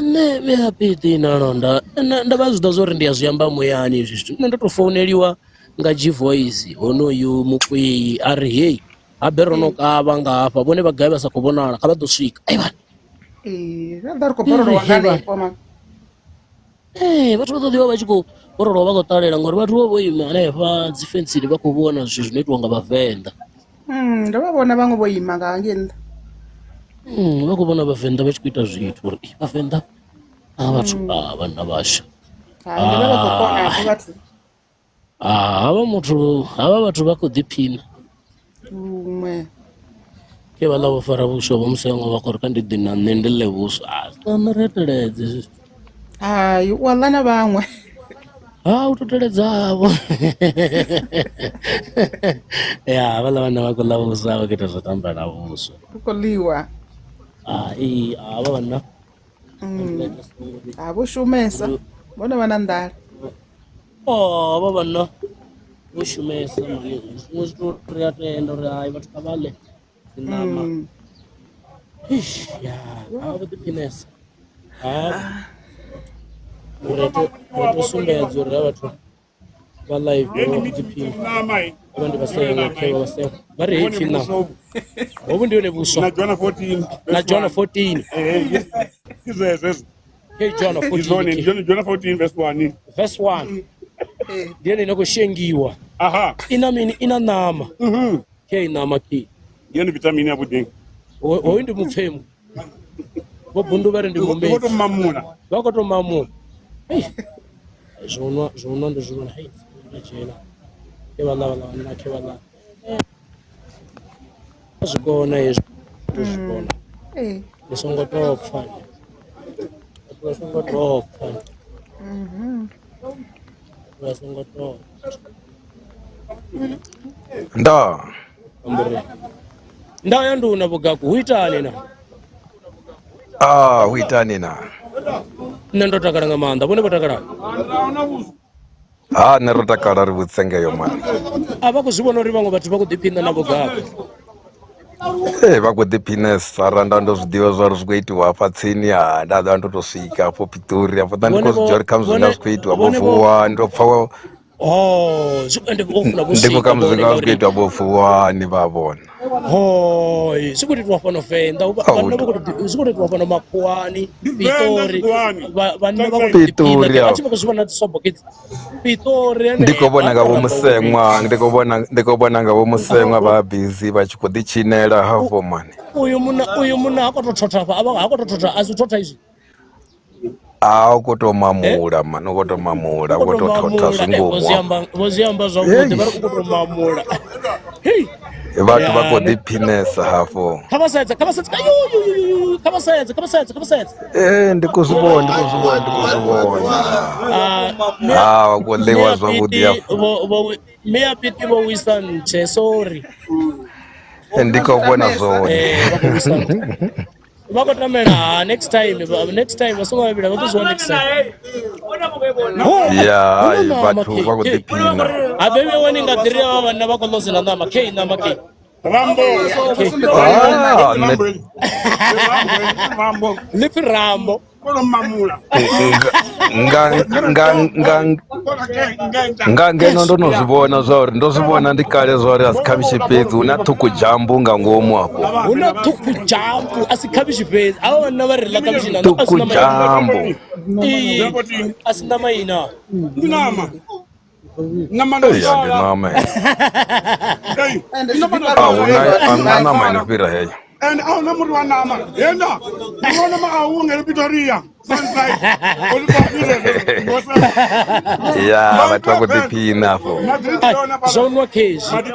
S3: nne meapiti nalonda ndavha zwi ḓa zwo ri ndi a zwi amba muyani izwi zwithu nne ndo to founeliwa nga G-Voice honoyu mukwii a ri hei habe ro no kavha nga hafha vhone vha gai vha sa khou vhonala kha vha ḓo swika aivan
S6: nda ri khou borolowa nganepo man
S3: vhathu vha ḓo ḓivha vha tshi khou borolowa vha khou ṱalela ngori vhathu vha vho ima hanefha dzifensini vha khou vhona zwithu zwino itiwa nga vhavenḓa
S6: ndo vha vhona vhaṅwe vho ima nga hangei nnḓa
S3: vha khou vhona vhavenḓa vha tshi khou ita zwithu uri vhavenḓa a vhathu vhanna vhasha
S6: ndi vha khou kona hafho vhathu
S3: havha vhathu vha khou ḓiphina
S6: umwe
S3: ke vha ḽa vho fara vhuswa vho musengo vha khou ri kha ndi ḓi na nṋe ndi ḽe vhuswa kana ri teledze
S6: hayi u ḽa na vhaṅwe
S3: u to teledzavho havhaḽa vhana vha khou ḽa vhuswa vha khou ita zwa tambela vhuswa
S6: u khou ḽiwa
S3: havha vhana
S6: vho shumesa vhone vha na nḓala
S3: havha vhana vho shumesa mani zwiṅwe zwithu ri a tenda uri hayi vhathu kha vha ḽe ṋama vho ḓiphinesa ri to sumbedza uri vhathu vha live vho ḓiphina vha ndi vhasenga khewa vhasenga vha ri hei pfi ṋama hovhu ndi yone vhuswa na John 14 Hey John
S4: 14
S3: verse 1 ndiye inakushengiwa ina mini ina ṋama ke ṋama ki
S4: yani vitamini ya budingi
S3: hoyu ndi mupfemu vho bundu vha ri ndi mumbezi vha khou to mamula zwonwa ndi zwivhona hei ndachela ke vha ḽa ke vha ḽa zwikona hezwi zwikona ndi songo tou pfa songo tou pfa songo tou nda ya nduna Bugaku huitani na
S7: huitani na
S3: nne ndo takala nga maanḓa vhone vho takala
S7: nne ro takala ri vhutsengeyo mani
S3: a vha khou zwi vhona uri vhaṅwe vhathu vha khou ḓiphina na Bugaku
S7: vha khou ḓiphinesa randa ndo zwi ḓivha zwa uri zwi khou itiwa hafha tsini nda ḓa ndo to swika hafho Pitori hafho ḓa ndi khou zwi dzhia uri kha muzika zwi khou itiwa vho Vuwani ndo pfa
S3: ende vho funa
S7: ndi khou kha muzika zwi khou itiwa vho Vuwani vha vhona
S3: zwi khou itiwa fhano Venḓa vhanna zwi khou itiwa fhano Makhuwani Pitori vhanna vha khou ḓiphina a tshi vha khou zwi vhona dzisobokisi Pitori
S7: ndi khou vhona nga vho Musengwa ndi khou vhona nga vho Musengwa vha busy vha tshi khou ḓi tshinela hafho mani
S3: uyu munna ha khou tou thotha ha khou tou thotha a zwi thotha izwi
S7: u khou tou mamula mani u khou tou mamula u khou tou thotha zwingomu
S3: vho zwi amba zwavhuḓi vha ri khou tou mamula
S7: vhathu vha khou ḓiphinesa hafho
S3: kha vha sedze
S7: ndi khou zwi vhona vha khou ḽiwa zwavhuḓi hafho
S3: meapiti vho wisa ntshe sorry
S7: ndi khou vhona zwone
S3: vha khou tamela next time vha songo vhavhila vha ḓo zwiwa next time
S7: vhathu vha khou ḓiphina
S3: abebi wani nga ḓiri vha vhanna vha khou ḽosela ṋama kei ṋama kei ḽipfi rambo
S7: nga ngeno ndo no zwi vhona zwa uri ndo zwi vhona ndi kale zwa uri a si khavhishi fhedzi hu na ṱhukhu jambu nga ngomu hafho
S3: hu na ṱhukhu jambu a si khavhishi fhedzi havha vhanna vha ri ḽa khavhishi na
S7: ṱhukhu jambu
S3: a si ṋama ina
S4: ndi nama
S7: huna nama ino fhira heyo
S4: and ahuna muri wa nama yenda ndivona ma awungela Pretoria sunside
S7: vhathu vha khou ḓiphina hafho
S3: zwounwa khezwi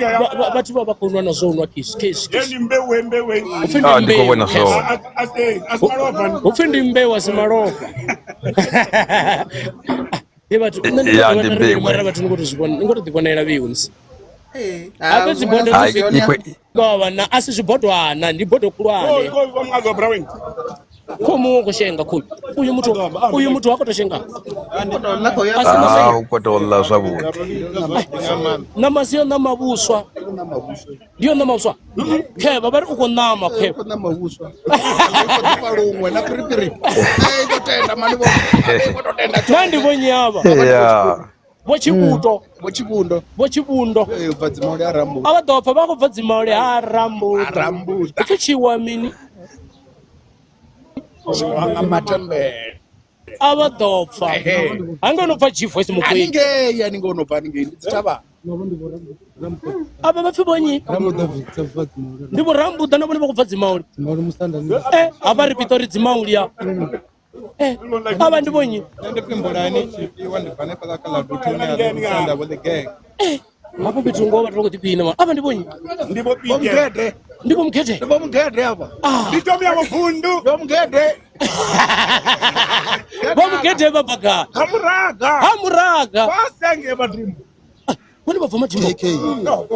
S3: vhathu vha khou nwa na zwounwa khezwi
S7: ndi khou vhona zwone
S3: hupfi ndi mbeu a si malofha vhathu mara vhathu ni khou tou ḓivhonela views a dzibodovana a si zwibodwana ndi bodo khulwane khomu khou shenga khulu uyu muthu ha khou tou shenga
S7: u khou tou ḽa zwavhuḓi
S3: ṋama siyo ṋama vhuswa Ndiyo nama uswa. Kheba bari uko nama kheba.
S5: Uko nama uswa. Palungwe na piripiri. Kutenda mani bo. Kutenda.
S3: Nandi bonyaba.
S7: Yeah.
S3: Bochibundo.
S5: Bochibundo. Vadzimoli arambuda.
S3: Abadopfa bako vadzimoli arambuda.
S5: Arambuda.
S3: Kuchiwa mini.
S5: Wanga matembele.
S3: Abadopfa. Angonopfa chivoice mukwini.
S5: Aningonopfa nditaba.
S3: Aba bafi bonyi. Ndibo rambuda nabo nibo kuvadzimoli. Abari pitori dzimauli ya. Aba ndibonyi.
S5: Ndipimbolani chipiwa ndifane pakakala dutuni alusanda with the gang.
S3: Hapo bitungo batoko tipina ma. Aba ndibonyi.
S4: Ndipo pije.
S3: Ndipo mkhete.
S5: Ndipo mkhete hapa.
S4: Nditomi ya mfundu.
S5: Ndipo mkhete.
S3: Bomkhete babaga. Hamuraga.
S4: Basenge badrimbo.
S3: Kuni bavuma jimbo.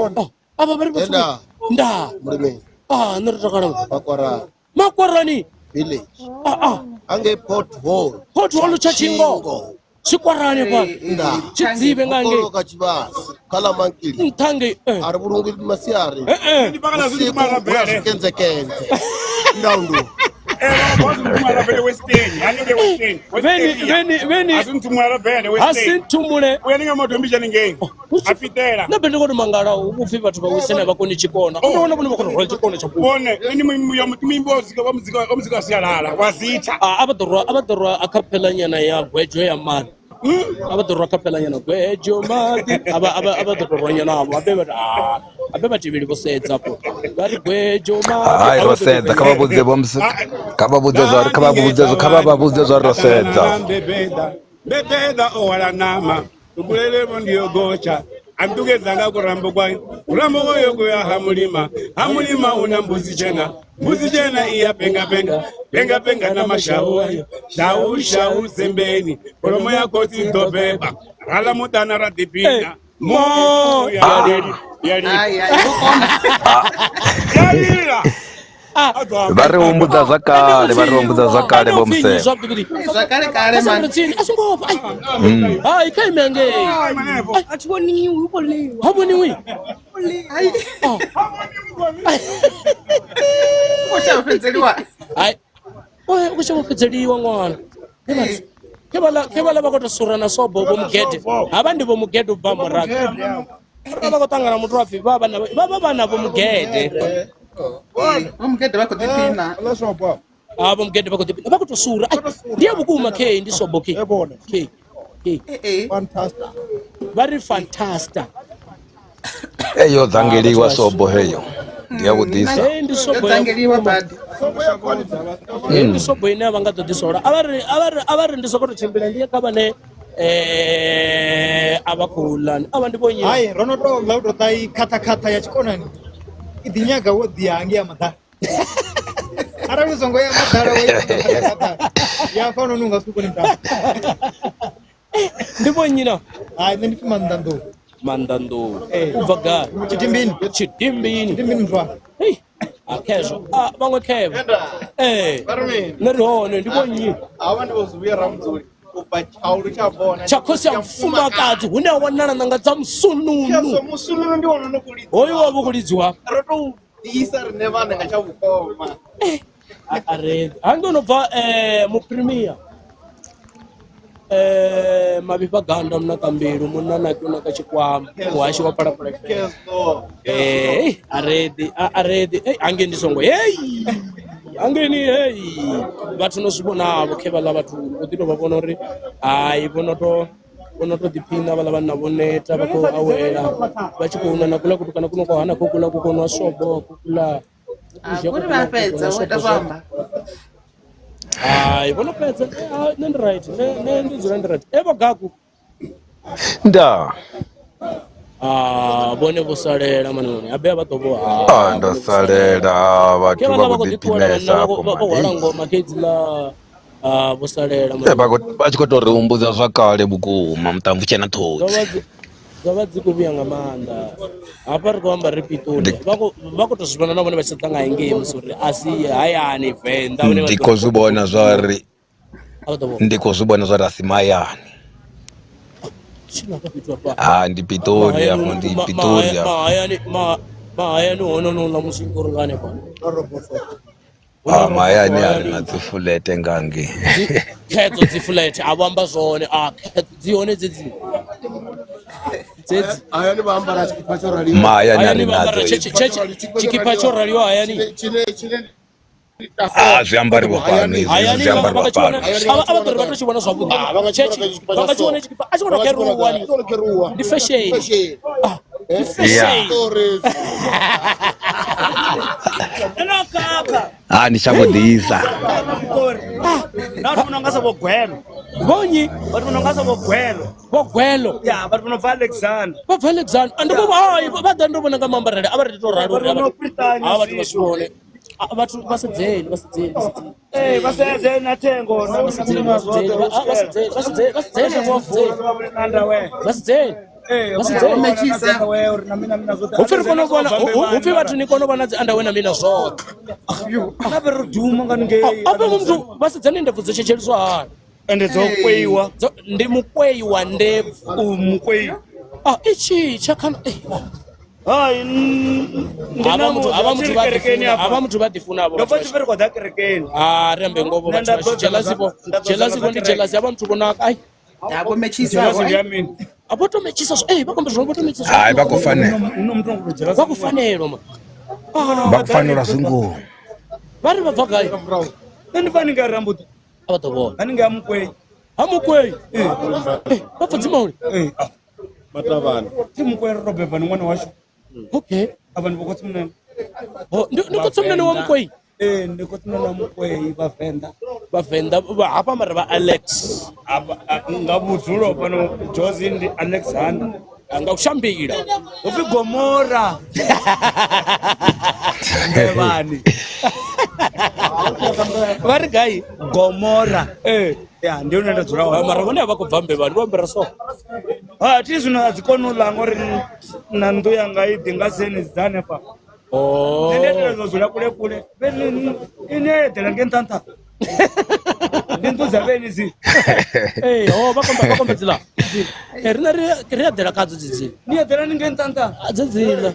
S3: Aba bari bafuna. Nda.
S5: Murime.
S3: Naratakara.
S5: Makwarani.
S3: Makwarani.
S5: Village. Ange pothole.
S3: Pothole chachingo. Chikwarani kwa.
S5: Nda.
S3: Chidzibe ngange.
S5: Kolo kachibasi. Kala mankili.
S3: Ntange.
S5: Arburungi masiari.
S4: Ndipakala zikumara bele.
S5: Kenze. Ndaundu.
S4: Asintumara bele western. Anike western.
S3: Veni.
S4: Asintumara bele western.
S3: Asintumule.
S4: Uyaninga moto mbija ninge. Apitela.
S3: Napende kuti mangala ufi bathu bawisene bakoni chikona. Unaona kuti bakoni chikona chapu.
S4: Bone, ini mimbozi wa muzika siyalala. Wazita.
S3: Abadorwa akaphela nyana ya gwejo ya mani. Abadorwa akaphela nyana gwejo mati. Abadorwa nyana abo abeba tibili bosetsa po. Bari gwejo mati.
S7: Ai rosetsa kababuze bomse. Kababuze zwa rosetsa.
S4: Bebeda owala nama. Ubulele bondiyo gocha. Amtugezanga kurambo kwa urambo goyo kuya hamulima una mbuzi jena iya penga na mashau ayo shau sembeni polomo ya koti ntobeba rala mutana radipina mo ya
S7: Bari umbuza zakale bomse.
S6: Zakale man.
S3: Asungopa. Ai kai menge.
S8: Atuboni uko leo.
S3: Haboni wi.
S6: Ai. Ushafenzeliwa.
S3: Ai. Oye ushafenzeliwa ngwana. Kebala bakota surana sobo bomugede. Abandi bomugede ubamuraga. Bakotangana mutu afi baba na bomugede.
S6: Umkhete bakho tipina.
S3: Bomugede bakho tipina. Bakho sura. Ndiye bukuma ke ndisobo ke. Ke.
S5: Fantastic.
S3: Very fantastic.
S7: Eyo dzangeliwa sobo heyo. Ndiyabudisa.
S3: Ndisobo
S6: dzangeliwa bad.
S3: Ndisobo ine abanga dodisora. Abari ndisoko chimbila ndiye kabane abakulani. Abandi bonye.
S9: Hai Ronaldo laudo tai kata ya chikonani. Idinyaga wodi yangi amata. Ara uzongo ya madara we. Ya kono nunga suko nimta.
S3: Ndipo nyina.
S9: Ai ndi
S3: mandando. Uvaga. Chitimbini
S9: mtwa.
S3: Hey. Akezo. Bangwe keva. Narihono ndipo nyi.
S5: Awandi bozubiya ramzuri. Upachaulu chabona.
S3: Chakosi ya mfuma kazi. Hune wanana nanga za msununu.
S5: Keso musununu ndi wono nokulidzi.
S3: Oyo wabukulizwa.
S5: Roto isa nevana ngachabukoma.
S3: Are. Angonova mu premier. Mabipa ganda mna kambiru munana kuna kachikwama washi wa para.
S5: Keso.
S3: Aredi. Angendi songo. Angeni bathu nosibona abo khebala bathu kodilo babona ri ai bonoto dipina bala bana boneta bako awela bachikuna nakula kutukana kuno kwa hana kokula kukono sobo kukula
S6: Kuri bafetsa weta kwamba.
S3: Ai bona petsa nend right ndi right ebo gaku
S7: Nda.
S3: Bone busalela manone abe batobo
S7: Ndasalela bathu bakudipinesa hapo
S3: wala ngoma kedzila busalela
S7: bachikotori umbuza zvakale bukuma mutamvu chena todzi
S3: zavadzi kubiya ngamanda apari kwamba repitoni vakutozvivana navone vachitanga ainge musori asi hayani venda
S7: ndikozvibona zvari asimayani
S3: china ka fhethu hafha
S7: ndi Pitori hapo, ndi Pitori hapo.
S3: mahayani hone no la musingo ringane pa
S7: mahayani ari na dzifulete ngange
S3: khetso dzifulete avamba zone dzihone dzedzi
S1: hayani vha ambara tshikipa tsho raliho,
S7: mahayani ari nadzo
S3: tshikipa tsho raliho hayani
S1: chine
S7: zviambariwa pano izvi zviambariwa pano
S3: ava tori va to xi vona swavudi va nga xi vona xikipa a xi vona keruwa ndi fashion
S7: ni xavudisa
S9: Not when I'm going to
S3: vonyi
S9: but when I'm going
S3: vogwelo
S9: yeah, but when I'm Alexander.
S3: va bva Alexander ande ku va da ndo vona ka mambarele a va ri to ralo ri ava vhathu va swi vone vhathu va sedzeni
S9: Va sedzeni na thengo na
S3: va sedzeni hupfi ri kone u vona hupfi vathu ni kone u vona dzi underwear na mina zwoṱhe apa muthu va sedzani ndebvu dzo tshetsheliswa hani
S9: ende dzo kweiwa
S3: ndi mukwei wa ndebvu
S9: mukwei
S3: ichi chakhana ava muthu va tifuna rembe ngovo jelasiko ndi jelasi ava muthu vonaka ai avotomechisa vakombe zvino votomechisa
S7: hayi vakufanela vakufanela zinguvo
S3: vari vabva gai
S9: andifaninge arambuti
S3: avatovona
S9: anenge amukwei
S3: vabva dzimauri
S1: matavana
S9: timukwei robhebha nomwana wacho
S3: okay
S9: ava ndivokotsi munene
S3: ndikotsi munene wa mukwei
S9: ndikotsi munene wa mukwei
S3: vavhenda hapa mari va Alex
S9: ngavudzulo pano Jozi ndi Alexander
S3: ngakushambira
S9: upfi Gomora ngevani
S3: vari gai
S9: Gomora ya ndio nenda dzula
S3: mara vone ava kubva mbeva ndi vambira so
S9: ti zvino adzikoni ulanga uri na ndu yanga idinga seni dzane pa ndendezozula kule kule ine dela ngentanta ndintuza veni zi
S3: vakombedzila rina ri adela kadzo dzidzila
S9: ni adela ngentanta
S3: dzidzila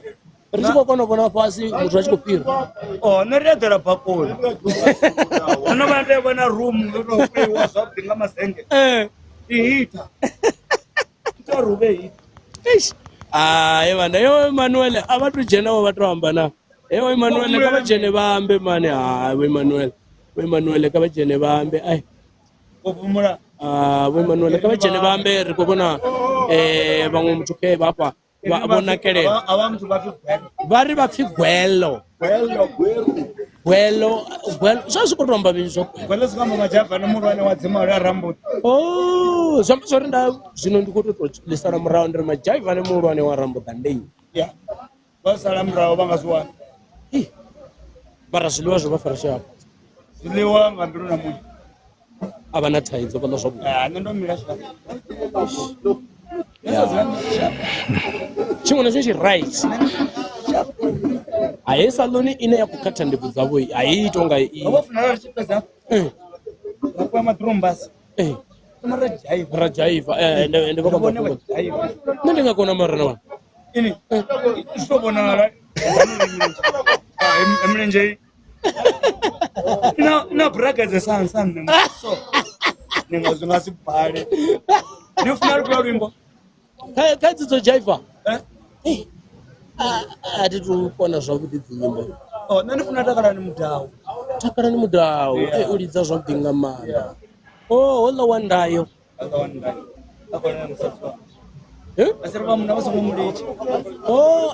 S3: ri tshi kona vona fasi muthu a tshi kopira
S9: ni ri adela bakoni no va ndle vona room no kwiwa zwa dinga masenge ihita to rube hit
S3: vana yo Emmanuel a va to jenawo va to hambana Emmanuel ka va jene vambe mani Emmanuel ka va jene vambe ai
S9: kopumula
S3: Emmanuel ka va jene vambe ri ko vona van'we mutuke vapa va vonakelela vari va pfi gwelo swa swi ku romba vinyi swo
S9: gwelo swi kamba majabha no murwane wa dzima ri arambuti
S3: zwamba zwo ri nda zwino ndi ku to lisana murahu ndi ri majaiva ne murwane wa rambuta ndei
S9: va sala murahu va nga swi wana
S3: mara zwiḽiwa zwo vha fara shapo
S9: zwiḽiwa nga mbilu na munhu
S3: a vha na thaidzo vha ḽa zwavhuḓi
S9: nṋe ndo mila shapo
S3: tshiṅwe na tshiṅwe tshi right a hei saloni ine ya khou khatha ndebvu dzavho a i ito nga
S9: vo funala ri tshi fhedza va kuya madurumbasi
S3: ra jaiva ende vha
S9: vone va jaiva
S3: nṋe ndi nga kona marana wana
S9: ini swi to vonala emilenzhei na brakedze sansan so ni nga zwi nga si bale ni funa ri kuya luimbo
S3: kha dzidzo jaiva a ti tu kona zwavhuḓi dzinyimbo
S9: nṋe ndi funa takalani
S3: mudau u lidza zwavhuḓi nga maanḓa hoḽa wa ndayo
S9: asiri va munhu va songo mulichi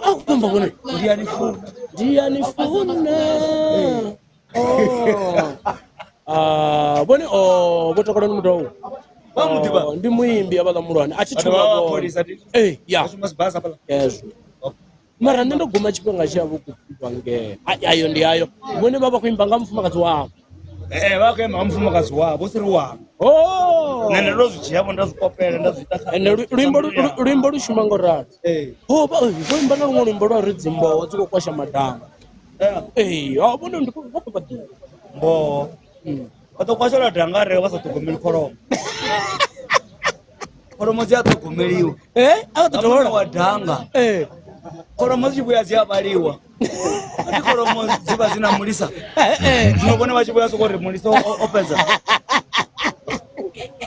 S3: a ku komba vone
S9: ndiyanifuna
S3: vone vo takalani mudau ndi muimbi avaḽa mulwane a thi yazwo mara nṋe ndo guma tshifhinga tshi yavho kuimba nge ayo ndi ayo vhone vha vha khou imba nga mufumakadzi wavho
S9: vha khou imba nga mufumakadzi wavho u si ri wavho nṋe ndo zwi dzhiavho nda zwi kopela nda zwi ita
S3: luimbo lu shuma ngo ralo vo imba na luṅwe luimbo lwa ri dzimboho dzi khou kwasha madanga vhone ndi vha khou vhaḓi
S9: mboho vha ḓo kwashelwa dangare vha sa ṱhogomeli kholomo kholomo dzi a ṱhogomeliwa
S3: akaṱotola
S9: wa danga kholomo dzi vhuya dzi a vhaliwa ati kholomo dzi vha dzi na mulisa zwino vhone vha tshi vhuya soko ri mulisa o fhedza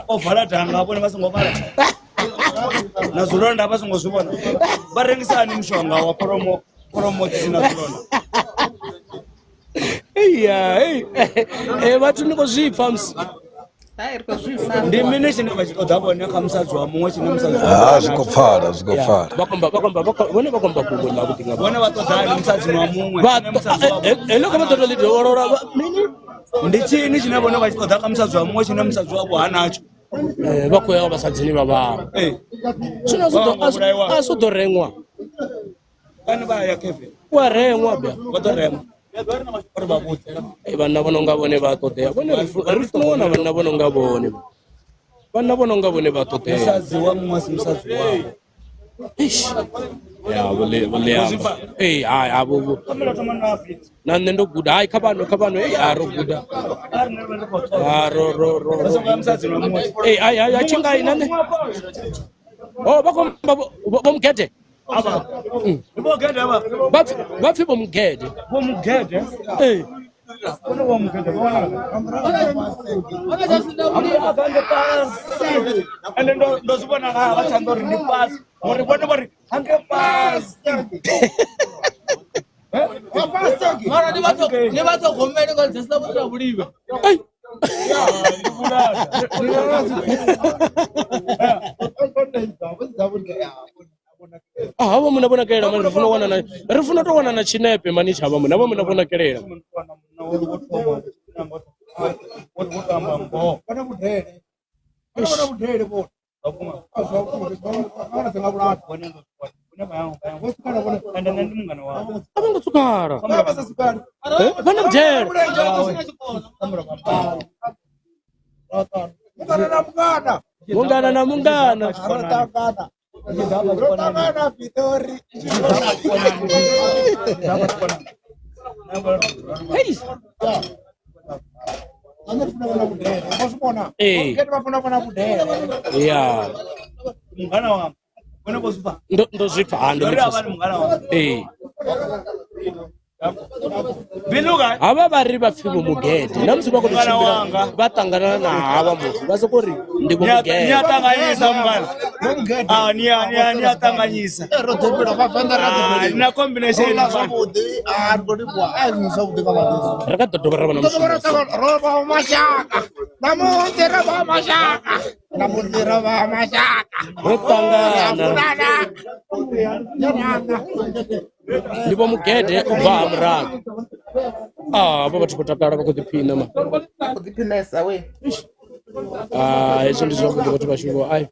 S9: o vala danga vhone vha songo vala na zwilonda vha songo zwi vhona vha rengisa hani mushonga wa kholomo dzi na zwilonda
S3: vhathu ni khou zwipfa musi
S9: ndi mini tshine vha tshi ṱoḓa vhone kha musadzi wa muṅwe tshine musadzi
S7: zwiko pfala
S3: vhone vha komba fhungo ḽa vhuḓi nga
S9: vhone vha ṱoḓani musadzi wa muṅwe
S3: heḽo kha vha ṱoḓa ḽi dovhololwa mini
S9: ndi tshini tshine vhone vha tshi ṱoḓa kha musadzi wa muṅwe tshine musadzi wavho hanatsho
S3: vha khou ya vhasadzini vha vhawe zwino a si ḓo reṅwa
S9: kani vha ya kefe
S3: wa reṅwa bya
S9: vha ḓo reṅwa uri vha vhudze
S3: vhanna vho no nga vhone vha ṱoḓea vhone ri funa u wana vhanna vho no nga vhone vhanna vho no nga vhone vha ṱoḓea
S9: musadzi wa muṅwe si musadzi wavho
S3: na nṋe ndo guda hayi kha vhano ro guda a tshingai na nṋe vho mugede vha pfi vho mugede
S9: ende ndo zwi vhona nga vha thanga uri ndi fasi uri vhone vha ri hange fasi mara ni vha ṱhogomeli nga dzesa vhutsa vhulive
S3: havha muna vonakelela mani ri funa to wana na tshinepe mani tshavha muna havha muna vonakelela avanga tsukala vana mudele mungana na mungana ndo zwipfa hava va ri va pfi vo mugede na musi va khou tshimbila va ṱangana na hava muthu va soko ri ndi vo mugede
S9: ni a ṱanganyisa mungana ni a ṱanganyisa na combination
S3: ri ka ḓo dovha ra vha na mushumo ro ṱangana ndi vo mugede u bva ha murago havha vhathu vho takala vha khou ḓiphina ma
S6: ḓiphinesa we
S3: hezwo ndi zwavhuḓi vhathu vhashuvo ai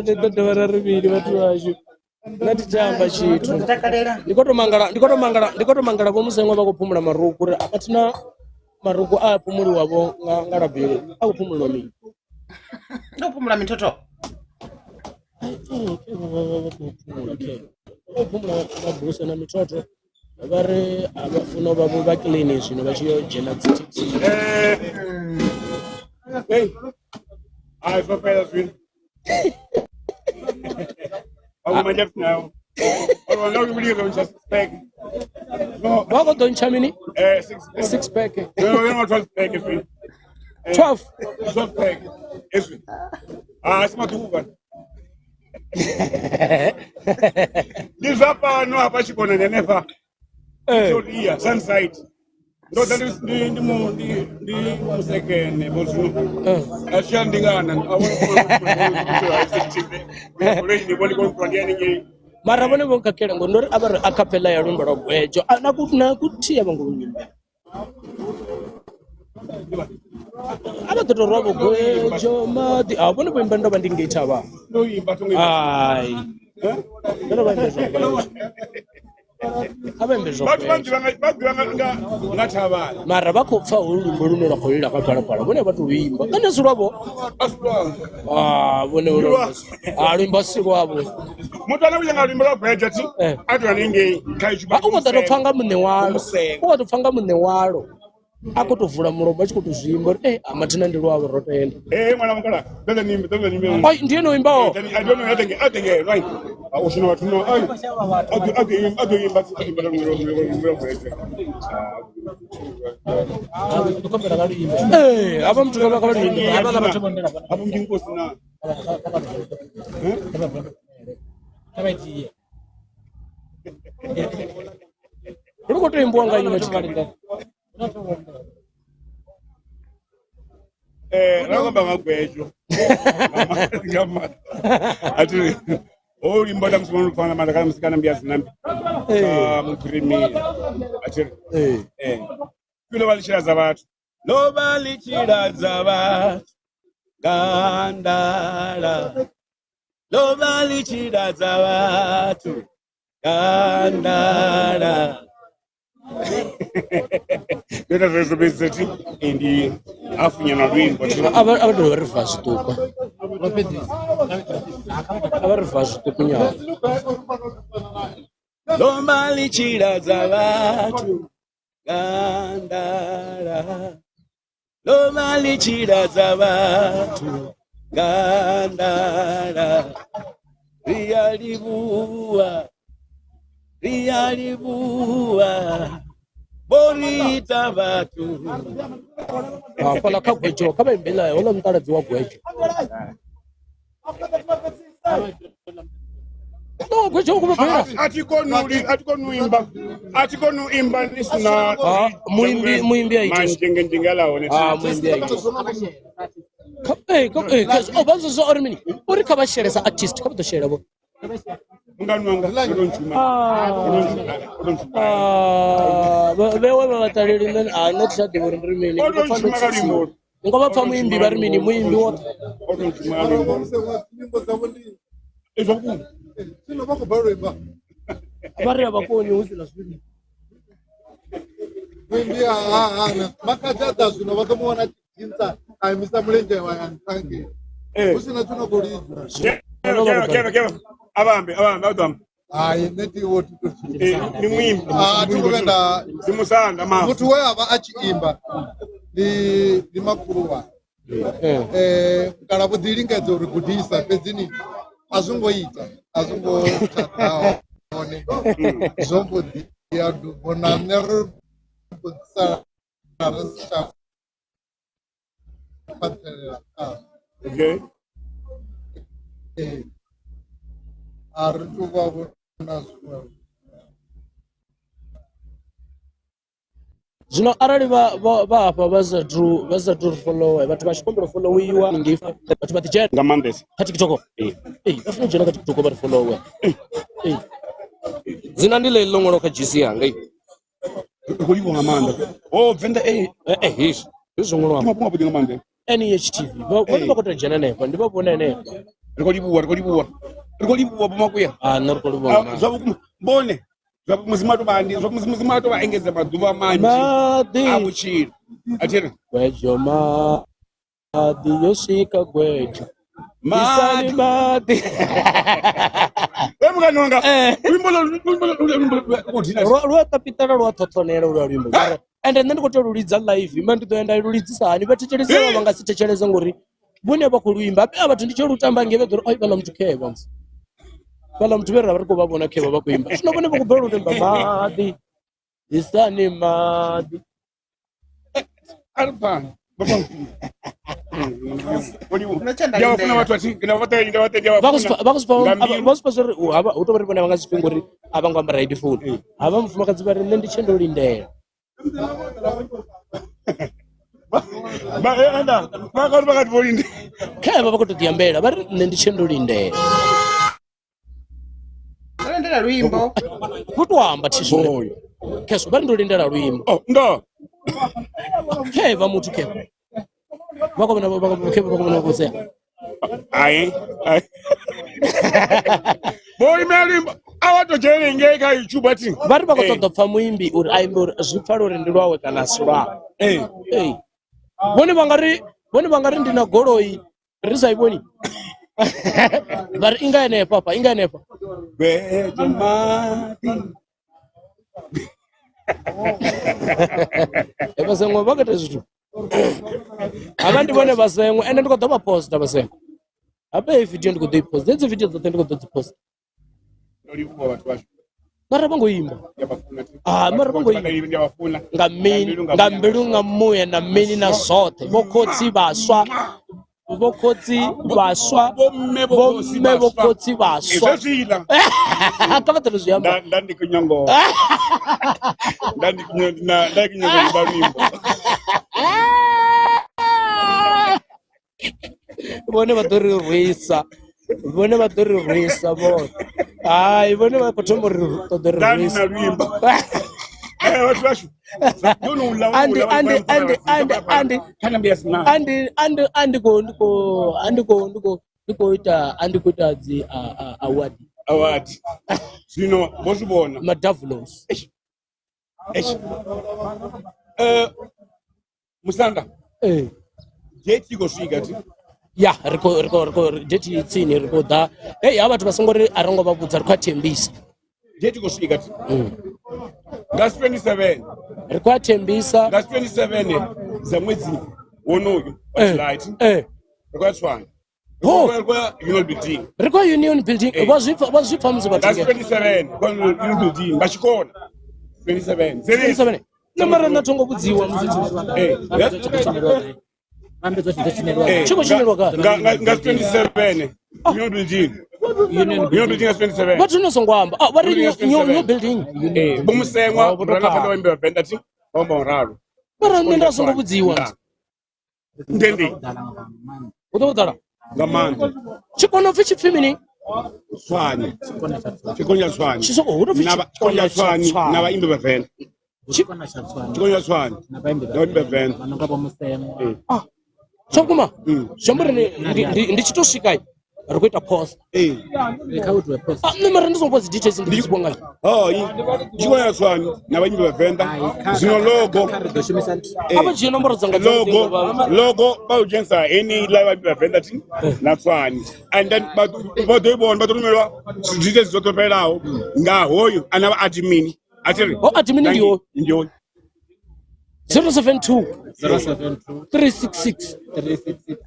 S3: ndi ḓo dovha ra rivhili vhathu vashu na ti tamba tshithu ndiko to mangala vho musengo vha khou phumula maruku uri a thina maruku a phumuliwavho nga labili a khou phumuliwa mini
S6: ndo phumula mitotho
S3: phumula mabusa na mitotho vha ri a vha funa vha vha clean zwino vha tshi yo dzhena dzi
S4: I for better win. Oh, my left now. Oh, no, you believe I'm just back. No,
S3: what don't you mean?
S4: 6 pack. No, you're not 12 pack.
S3: 12
S4: pack. Yes. It's not too bad. This up, no, Apache Bona, never. Here, Sunside. No, that is the second.
S3: Mara vone vo kakela ngondori a va ri a capella ya lumba lwa gwejo na ku thiya va ngonyimba a va ḓo rwa gwejo madi a vone vo imba ndo vha ndi ngei thavha ai ndo vha imba abembezwa
S4: Bathu banji ngatabala.
S3: mara bakopfa ulumbo luno lwakholera kaphalaphala bone batu luyimba kanesi lwabo bone lwimba sikwabo
S4: Mutu anakuyenga limbo lwa budget atwaninge kaichuba.
S3: ukatopfanga mune walo akutovhura muromo achikutozvimba amatina ndi lwavo rotenda
S4: Mwana mukala doza nimbe
S3: ndiye noimbawo
S4: I don't know atenge right ushina watu no adoyimba
S3: ava mtu kama kaluyimba
S4: apo ndinkosi na
S3: urikotoimbwa nganyina chikalinga
S4: nakamba ngagwejo ngamata ati olimba damsumana lufana manda kana musikana mbiyazinambi muprimi ati kulo balichiraza vatu lo balichiraza vatu gandala lo balichiraza vatu gandala Ndoda zvezobezeti indi afunyana lwimbo
S3: abadala bariva zvitupa abariva zvitupa nyama
S4: lomba lichiraza vatu gandala lomba lichiraza vatu gandala riyalibuwa bonita vatu
S3: pala kagwejo kabembelayo ola mutaladzi wa gwejo no gwejo kumabhera
S4: atikonuimba nisina
S3: muimbi
S4: manjengengalawo
S3: muimbi aito bazozo ori mini uri kabasheresa artist kabatoshera bo vewe vatariri then notisadhivori ndiri mini ngavapfa muimbi vari mini muimbi wote vari havakoni usina zviri
S5: muimbi makatadza zvino vakamuona chidzinza aimisa mulenje wayantange usina tunokolidza
S4: avambe adam
S5: hayi netiwo
S4: ni muimbi
S5: tikuvenda
S4: simusanda ma
S5: mutu weava achiimba ndi makuruwa kana kudhilingedzo uri kudhisa pedzini azvingoita azvingotataone zvombodhiya dubona nerubudisa
S3: zvino arali vapa vazadru follow vatu vachikombera followiwa ngifa vatu vatijera
S4: ngamandesi
S3: katikitoko vafuna jena katikitoko vari follow dzina ndile longolo ka GC yanga
S4: kulipo ngamanda venda
S3: izvongolo
S4: mapudi ngamanda
S3: NHTV vone vakota jena nepa ndivavona nepa
S4: rikolibuwa pamakuya
S3: narikolibuwa
S4: mbone muzimato vaengedza mazuva manji amuchiro achiri
S3: gwejo madi yosvika gwejo isani madi
S4: emukanonga
S3: rwakapitana rwatotonera urwa rwimbo ende ndikoti rulidza live manditoenda rulidzisa hani vatecheresa vangasitecheresa ngori vone vakurwimba vathu ndichorutamba ngevedhoro vala muthu kheva vala muthu verera vari kuvavona kheva vakuimba zvino vone vakubhera utemba madi isani madi
S4: aripana
S3: vakusipa zvori utovari vona vangasipingori avangamba right phone hava mufumakadzi vari ne ndichendolindera
S4: enda vakati vakati volinde
S3: kheva vakutodiyambera vari ne ndichendolindera
S6: ndera rwimbo
S3: kutwamba tizvoyo keso vari ndolindera rwimbo
S4: ndo
S3: kheva muthu kheva vakavona kusea
S4: Ai. Boy melimba awatocherengeka YouTube ati.
S3: Vari vakotoda pfa muimbi uri aimbe zvipfaro uri ndilwawe kana sura. Vone vangari ndina goloi risaiboni. Vari ingaene papa
S4: Beto mati.
S3: Vasengo vakati zvito. Avandivone vasengo ende ndikoda vaposta vasengo. Ape video ndikoda ipost. Dzedzi video dzote ndikoda dzipost. Mara vangoimba. Mara vangoimba. Ngambilu ngamuya na mini na zote. Vokotsi vaswa. Bomme vokotsi vaswa. Akavatelo zviyamba.
S4: Ndandikunyongo. Ndandikunyongo barimo.
S3: Vone vatori rwisa. Vone vatori rwisa vone. Ai vone vakotombo tori rwisa. Andikoita dzi
S4: award zvino bosibona
S3: madavlos
S4: musanda jeti kusvika ti
S3: ya riko jeti tsini riko da avatu vasongori arongo vabudza rikatembisa
S4: jeti kusvika ti ngasi 27
S3: rikwatembisa
S4: ngasi 27 zamwedzi wonoyu right rikwatswana
S3: Rikwa Union Building vazvipfa muzivatinge
S4: 27 Union Building vachikona 27
S3: namara natongobudziwa chiko chinelwa ka
S4: ngasi 27 Union Building Union Building ngasi 27
S3: vatinosongwamba vari Union Building
S4: bomusengwa rana wembe venda ti bomba raro
S3: mara ndasongobudziwa
S4: ndendi
S3: udodala
S4: ngamanda
S3: chikono fichipfimini
S4: swani chikonya swani
S3: chisoko hudo
S4: chikonya swani na vaimbe vavenda chikonya swani na vaimbe vavenda
S3: vanongaba musemo chokuma shamburi ndichitosvika rikuita post mara ndizombozi details ndizibonga
S4: chikonya swani na vaimbe vavenda zino logo
S3: apa chino nomboro dzanga
S4: logo baujensa any live vavenda ti na swani and then badoibona badorumelwa details zotopelawo ngahoyo ana admin atiri
S3: admin
S4: ndiyo
S3: 072 366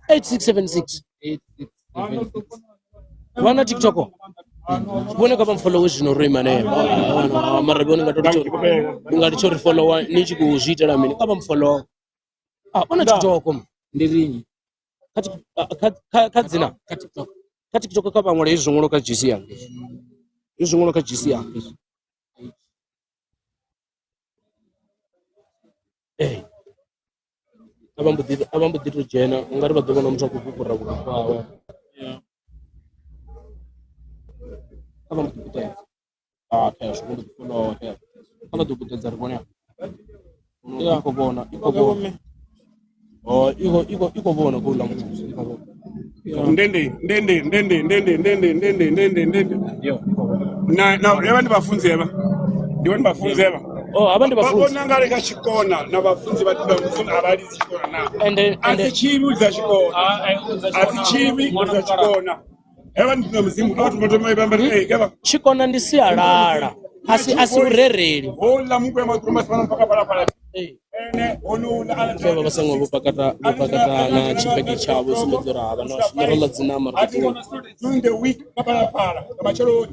S3: 8676 vana TikTok voneka pamfollow zvino remane mara ungatichori follow nichikuzviitira mini kapa mfollow ona TikTok ndirinyi kadzina ka TikTok kapamwala izvongolo ka GC yangu izvongolo ka GC yangu avambudito jena ungari vadovana mutsva kukukura kwawa avambudiputedza zvikumbudifolowa avadoputedza rikona ikobona ikobona kula mutusi
S4: ndende na yavandi vafunzi eva ndivani vafunzi eva
S3: abandi bafunzi
S4: babonangale kachikona na bafunzi batunda abali chikona na asichibi za chikona asichibi za chikona eva ndino mzimu watu motoma ibamba keva
S3: chikona ndisialala asi urereri
S4: hola mungu ya matruma sana mpaka pala ene onula ala
S3: keva basango bupakata na chipeki chabo simedzora abana shinorola dzinama
S4: during the week pala kama chalo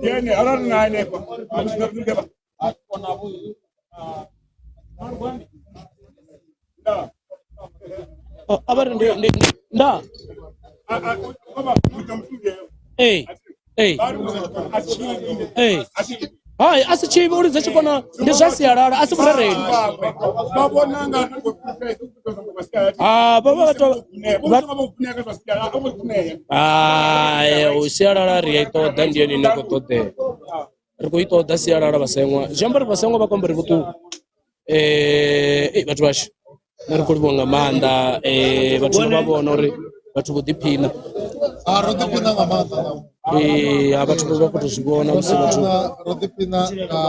S4: yene arana nane kwa keva
S3: abari nda hai asichivi uri dzechikona ndezvasiyarara asi kurereri usiyarara riyaitoda ndiyeni nekutode rikuitoda siyarara vasengwa zvambari vasengwa vakomberi kuti vatu vasho narikurivonga manda vatu vavona uri vhathu vho ḓiphina
S5: ro ḓiphina nga maanḓa
S3: vhathu vha khou tou zwi vhona musi vhathu
S5: ro ḓiphina nga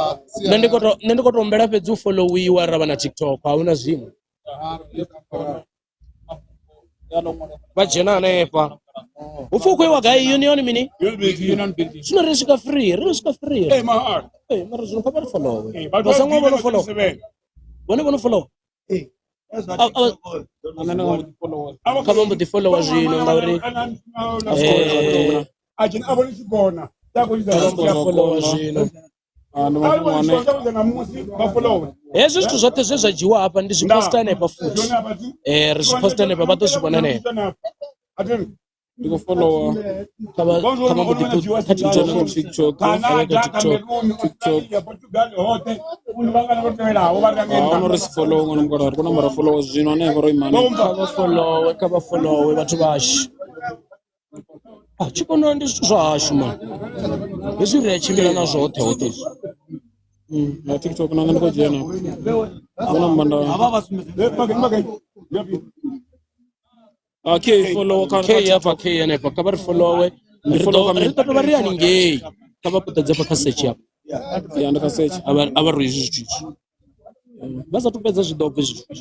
S3: nṋe ndi khou tou humbela fhedzi u followiwa ra vha na TikTok a huna zwiṅwe vha dzhena hanefha hu pfhi u khou iwa gai union mini zwino ri swika free mara zwino kha vha ri followe vhasanwa vho no follow vhone vho no follow kha vha mbo ḓi followa zwino ngauri followa zwino hezwi zwithu zwoṱhe zwe zwa dzhiwa hafha ndi zwi posta hanefha futhi ri zwi posta hanefha vha ḓo zwi vhona hanefha
S2: ndi khou followa
S3: kha vha mbo ḓi kha TikTok
S2: ono ri si follow ngona mukala ri kona mara follow zwino hanefha ro imani
S3: kha vha followe vhathu vhashu tshikono ndi zwithu zwa hashu man hezwi ri a tshimbila na zwoṱhe hoṱhe
S2: na TikTok na ndi khou dzhena vhona mbanda follow
S3: K hanefha kha vha ri followe ri ḓo tovha ri haningei kha vha puṱedze pha kha search yavho
S2: ya ndi kha search
S3: a vha ri hezwi zwithu vha sathu fhedza zwi ḓo bve zwithu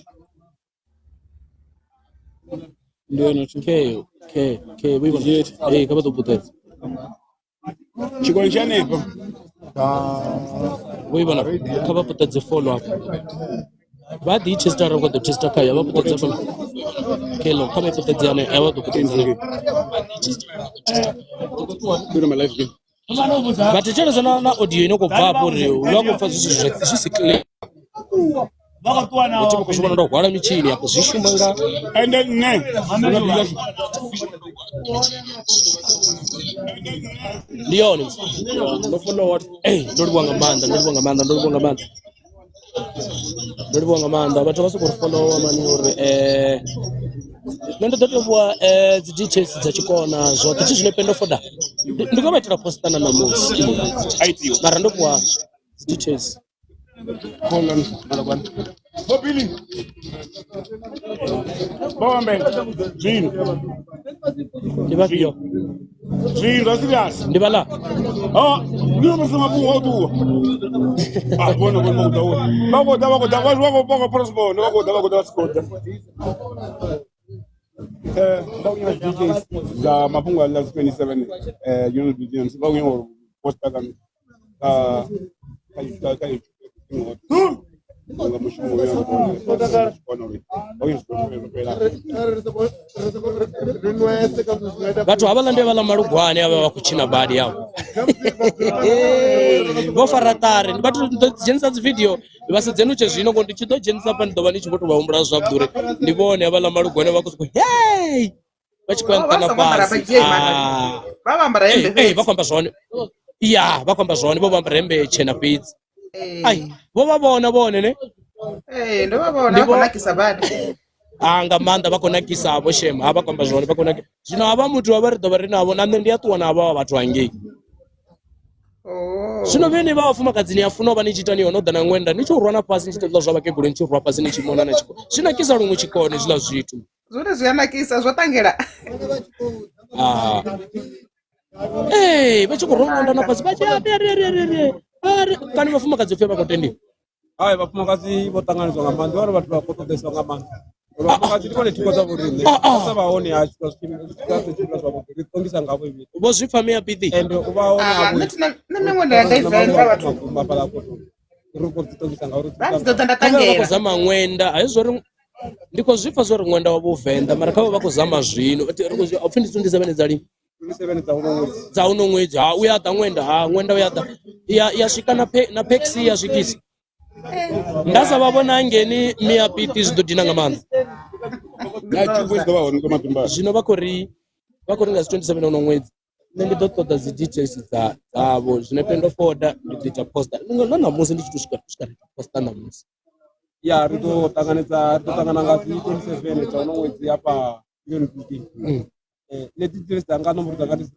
S2: ndi yone
S3: K vho vhona kha vha ḓo puṱedza
S4: tshikolo tsha hanefha
S3: vho vhona kha vha puṱedze follow up vha ḓi testa ri khou ḓo testa khayo vha puṱedza follow kelo kha vha puṱedze ane vha ḓo puṱedza but tsheleza na audio ino khou bva hapo uri vha khou pfa zwi si clear vha khou shuma ndo hwala mitshini afho zwi shuma nga
S4: ende nne
S3: ndi yone ndo follow ndo livhuwa nga maanḓa vhathu vha sokou ri followa mani uri nṋe ndo ḓo tovhuwa dzi details dza tshikona zwoṱhe thi zwine pendo foda ndi khou vha itela postana na musi mara ndo fhiwa dzi details
S4: Bobili bombe zwino
S3: ndi vhafhio
S4: zwino serious
S3: ndi vhala
S4: ni no msema buho tu bona bagoda wako prosper bagoda skota ndawunya DJs za mapungu ya last 27 unit business bawunya posta kan kai
S3: vhathu havhaḽa ndi havhaḽa malugwane avha vha khou tshina badi yavho vho fara ṱari ndi vhathu ḓo dzhenisa dzi video vha sedzeni utshe zwino ngo ndi tshi ḓo dzhenisa hafha ndi ḓo vha ndi tshi vho tou vha humbula zwavhuḓi uri ndi vhone havhaḽa malugwane vha khou sokou hey vha tshi khou nṱana fhasi vha khou amba zwone vha khou amba zwone vho vha amba hemmbe tshena fhedzi vho vha vhona vhone ne
S6: ndo vha vhona vha khou nakisa badi
S3: nga maanḓa vha khou nakisa vho shema vha khou amba zwone vha khou nakisa zwino havha muthu vha ri ḓo vha ri navho na nṋe ndi a ṱuwa na havha vhathu hangei zwino vhene vha vhafumakadzi ni a funa u vha ni tshi ita ni hone u ḓa na ṅwenda ni tshi u rwa na fhasi ni tshi ṱoḓa zwa vhakegulu ni tshi rwa fhasi ni tshi mona na tshikona zwi nakisa luṅwe tshikona hezwiḽa zwithu
S6: zwone zwi a nakisa zwo ṱangela
S3: vha tshi khou rwa ṅwenda na fhasi vha tshi kani vhafumakadzi pfe vha khou tendiwa
S2: hayi vhafumakadzi vho ṱanganedzwa nga maanḓa uri vhathu vha khou ṱoḓeswa nga maanḓa vhafumakadzi ndi vhone thikho dza vhoriṋe sa vha hone ha zwifhiwa zwavhuḓi ri ṱongisa ngavho ivi
S3: vho zwi pfa miya bidi
S2: ende u vha hone
S6: nṋe ṅwenda yanga i venḓa vhathu
S2: mafhala koto ri khou ḓi ṱongisa ngauri
S6: vha ḓo ḓa nda
S3: vha khou
S6: ṱangela
S3: zama ṅwenda hezwi uri ndi khou zwi pfa zwo ri ṅwenda wavho u venḓa mara kha vha khou zama zwino upfhi ndi 27 dza lini dza uno ṅwedzi u ya ḓa ṅwenda ṅwenda u ya ḓa ya swika na paxi ya swikisa nda sa vha vhona ngeni miya piti zwi ḓo dina nga maanḓa zwino vha khou ri nga dzi 27 uno ṅwedzi nṋe ndi ḓo ṱoḓa dzi details dzavho zwine pendo foda ndi ḓo ita posta na namusi ndi tshi to swika ri posta namusi
S2: ya ri ḓo ṱangana nga dzi 27 dza uno ṅwedzi hafha union building le details dzanga nomboro dzanga ndi 07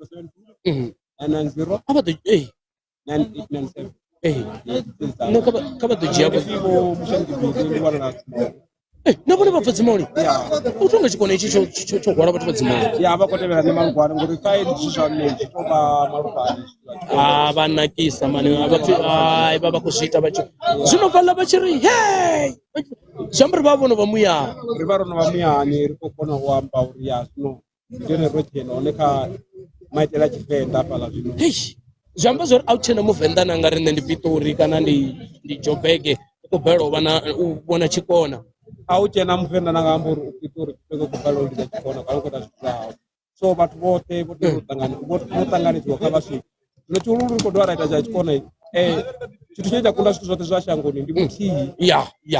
S2: 990
S3: a vha ḓo
S2: 9897
S3: nṋe kha vha ḓo dzhia
S2: mushandi ndi wanala
S3: na navone va pfadzimoli utonga chikona ichi chogwara vati padzimoli
S2: ya vakotevera nemalugwana ngori faini zvizvanei zvitoba malugwana
S3: vanakisa mani vava kuzviita vacho zvinofanira vachiri hey zvambiri vavono vamuya
S2: riva rono vamuyani rikokona kuamba uri ya zvino nderero chena oneka maitela achivenda pala zvino
S3: zvamba zvori auchena muvhenda nanga rine ndipitori kana ndijobhege kubhera uvona chikona
S2: auchena muvhenda nanga ambori upitori kupeke kubhera ndika chikona kanokota zvitirawo so vatu vote votanganidzwa kavasvika noti ururi kodwaraita chachikona chitu chinoita kunda zvitu zvote zvashangoni ndi mutii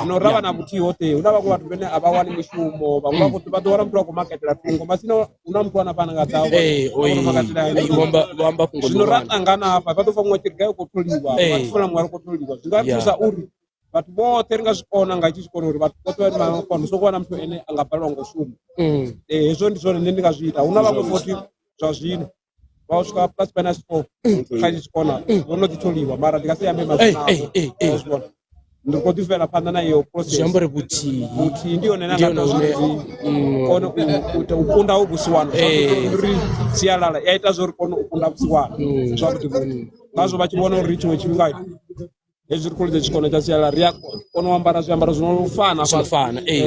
S2: unorava na mutii wote unava ku vantu vene havawani mishumo vamwe vakuti vatowana mtu wakumaketera fungo masina una mtu wana pananga dzavo zvinoratangana apa patofanwa chirigai kotoliwa vatofana mwari kotoliwa zvingatusa uri vatu vote ringazvikona ngaichichikona uri vatu vote vari makono sokuwana mtu ene angabhalwa ngoshuma hezvo ndizvo nene ndingazviita una vamwe foti zvazvino vausvika plus minus 4 kaichichikona vonotitoliwa mara ndikasiyambe mazvona ndikotifera panda naiyo
S3: process kuti
S2: ndiyo nenangakuti ukunda ubusiwana ri siyalala yaita zvori kono ukunda busiwana zvakuti ngazvo vachiona uri chimwe chimwe ezviri kuridza chikona chasiyalala riako onowambara zviambaro zvinofana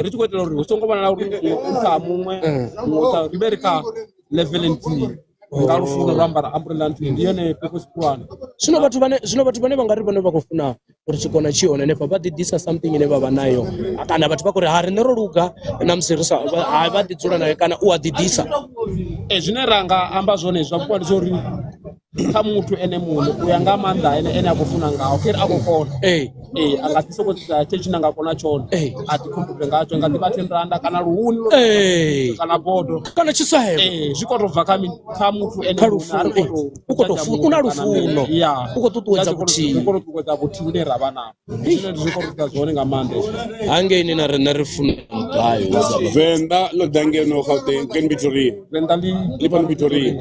S2: richikuitira uri usongomana uri kamumwe ribereka levelenti ngarufuno rwambara ambulanti ndiyo nepurpose plan
S3: zvino vatu vane vangari vane vakufuna kuti chikona chione nepa vadidzisa something ine vava nayo kana vati vakuri hari neroluga namusirisa vadidzura nayo kana uadidzisa
S2: zvine ranga amba zvone zvakukwanisa uri kamutu ene munhu uyanga amanda ene akufuna ngawo keri akukona angatisokotisa chechinanga kona chona atikomputere ngacho ngativatenderanda kana ruhuni kana bodo
S3: kana chisahebo
S2: zvikotobva kamutu ene
S3: una rufuno ukototuwedza
S2: kuti une rava navo zvino ndizvikotoita zvone ngamanda
S3: hange ine narifuno gayo
S4: venda lodange no Gauteng kenbitori
S2: venda
S4: lipan bitori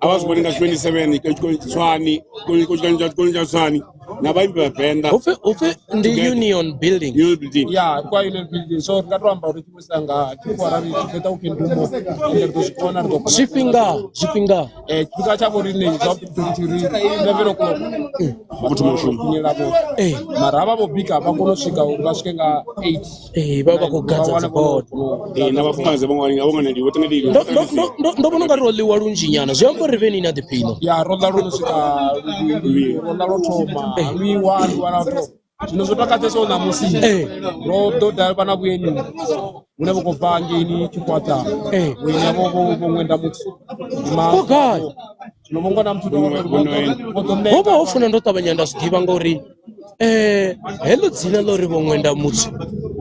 S4: awazibona nga 27 kwitswani kulikonja tswani nabaimbi bavenda
S3: ufe ndi union building
S2: kwa union building so ngatoamba kuti chimusanga chikwara chipeta ukendumo ndozvikona
S3: zvipinga
S2: chipinga chako rine zvapitori level o'clock
S4: kuti mushumo
S2: mara avavobika vakonosvika vasvike nga 8
S3: vava kugadza board
S4: navafumadzi vamwe ndiwo tengedi
S3: ndobona ngati roliwa lunjinyana zviyambo riveni ina dipino
S2: rola runosvika rola rotoma lwiwa ndiwanato zvinozotakatesoona musi rodhodha pana kuyeni mune vokobva ngeni chikwata wene vomwenda muti zvinovongwana
S3: mutuoba ufuna ndotavanyanda zvidiva ngori helo dzina lori vomwenda mutsi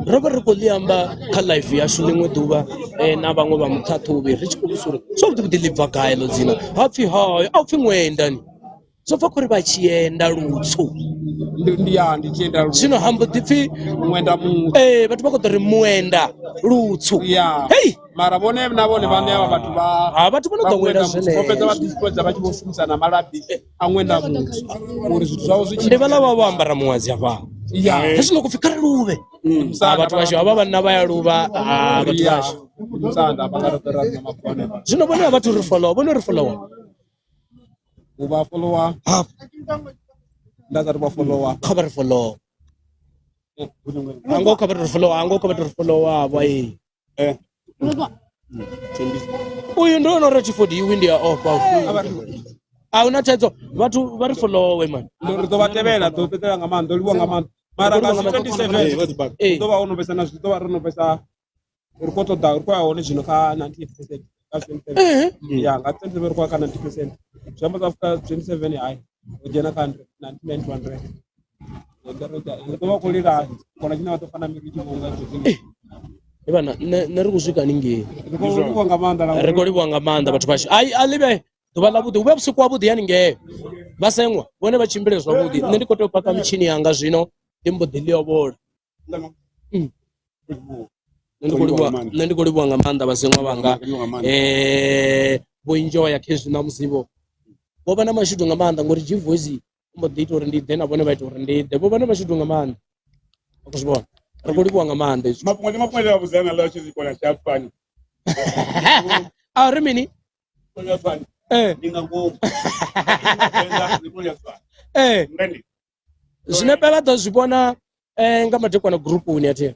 S3: rova ri koliamba kha life yashu limwe duva na vamwe va muthathu uviri ri chikulusura swa kuti kuti libva kaya helo dzina hapfi hayo a pfi mwendani zwo pfa kuri vachienda lutsu
S2: ndichienda lutsu
S3: zvino hambo dipfi
S2: mwenda
S3: vatu vakotori mwenda lutsu
S2: hei mara vone navone vane ava vatu
S3: vatu vanogawenda
S2: zvenopedza vadisipodza vachivosumisana malabi amwenda mutsu uri zvithu zvavo
S3: ndivalava vambara muwadzi apa zvinokupfikara luve vatu vasho ava vanna vayaluva vatu vasho zvino vone vatu rifolowa vone rifolowa
S2: uvafolowa ndazati vafolowa
S3: khavari folowa ango khavari rifolowa vai uyu ndionora chifodi iwindia ofa auna taidzo vatu vari folowe man
S2: ndoritovatevera topetera ngamana ndoliwa ngamana mara nga 27 ndova unopesana zvitova rinopesa rikotodha rikwaone zvino ka 90% ya nga 27 rikwa ka 90% zvamba zafika 27 hai ujena ka 99 ndova kulira kona china vatofana miri chivonga
S3: ivana nari kusvika ninge
S2: rikoliwa
S3: ngamanda vatu vacho ai alive duva lavudi uve vusiku wavudi yaningeyo vasemwa vone vachimbire zvavudi ne ndikotopaka michini yanga zvino ndimbodhiliyovola nendikoliwa ngamanda vasemwa vanga voenjoya kezvina muzivo vova namashudu ngamanda ngori jivoice umbodhiita uri ndidhe navone vaita uri ndidhe vova namashudu ngamanda akuzvibona ri khou livhuwa nga maanḓa izwi
S4: mafhungo ndi mafhungo a vhudzana ḽa tshi zwikona Japani
S3: a ri mini
S4: Japani ndi nga ngomu
S3: zwine pela ḓo zwi vhona nga madekwana groupuni athi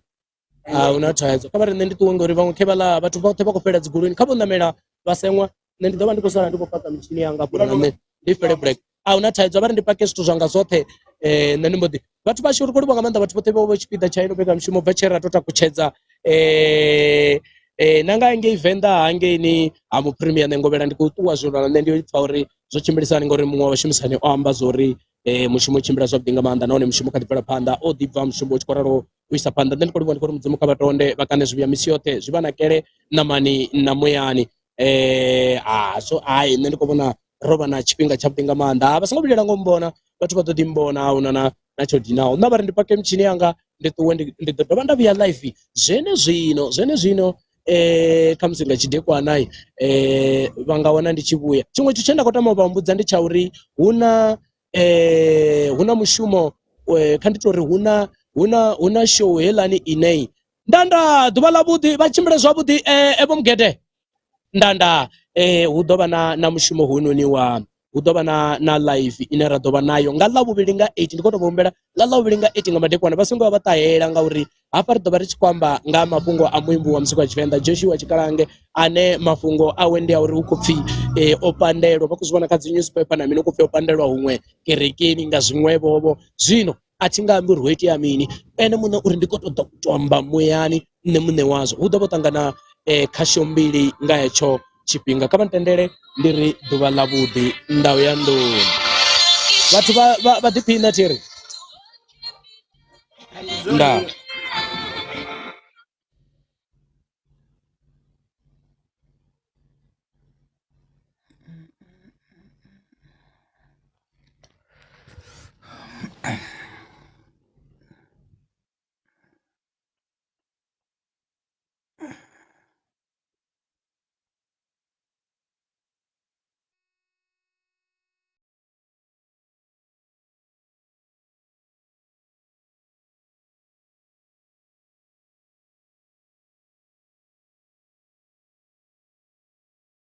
S3: una thaidzo kha vha ri nṋe ndi ṱuwe ngori vhaṅwe khevala vhathu vhoṱhe vha khou fhela dzi goloni kha vho ṋamela vhaseṅwa nṋe ndi ḓo vha ndi khou sala ndi khou paka mitshini yanga afho na nṋe ndi fele break una thaidzo vha ri ndi pake zwithu zwanga zwoṱhe nṋe ndi mbo ḓi vhathu vha shuri khou livhuwa nga maanḓa vhathu vhoṱhe vho tshipiḓa tsha ino mbekanyamushumo bva tshe ra tou takutshedza na nga hangei venḓa hangeini ha mupremier nṋe ngovhela ndi khou ṱuwa zwino na nṋe ndi pfa uri zwo tshimbilisani ngori muṅwe wa vhashumisani o amba zwori mushumo u tshimbila zwavhuḓi nga maanḓa nahone mushumo kha ḓi bvela phanḓa o ḓi bva mushumo u tshi khou ralo u isa phanḓa nṋe ndi khou livhuwa ndi khou ri mudzimu kha vhatonde vha kane zwivhuya misi yoṱhe zwi vha nakele ṋamani na muyani so hayi nṋe ndi khou vhona ro vha na tshifhinga tshavhuḓi nga maanḓa vha songo vhilela ngo mbona vhathu vha ḓo ḓi mbona ahuna na tsho dinaho nṋa vha ri ndi pake mitshini yanga ndi ṱuwe ndi ḓo dovha nda vhuya live zwene zwino kha musi nga tshidekwana vha nga wana ndi tshi vhuya tshiṅwe tshithu tshe nda khou tama u vha humbudza ndi tsha uri hu na mushumo kha ndi tori hu na show heḽani inei ndanda ḓuvha ḽa vhuḓi vha tshimbile zwavhuḓi Vho Mugede ndanda hu ḓo vha na mushumo hoyunoni hu ḓo vha na live ine ra ḓo vha nayo nga ḽavhuvhili nga 8 ndi khou tou vha humbela nga ḽavhuvhili nga 8 nga madekwana vha songo vha vha ṱahela ngauri hafha ri ḓo vha ri tshi khou amba nga mafhungo a muimbi wa musiki wa Tshivenḓa Joshua Tshikalange ane mafhungo awe ndi a uri hu khou pfhi o pandelwa vha khou zwi vhona kha dzi newspaper na mini hu khou pfhi o pandelwa huṅwe kerekeni nga zwiṅwevhovho zwino a thi nga ambi uri ho itea mini ene muṋe uri ndi khou tou ḓa u tou amba muyani nṋe muṋe wazwo hu ḓo vha ṱangana kha show mbili nga hetsho tshifhinga kha vha ntendele ndi ri ḓuvha ḽa vhuḓi ndau ya nḓuni vhathu vha ḓiphina thiri nda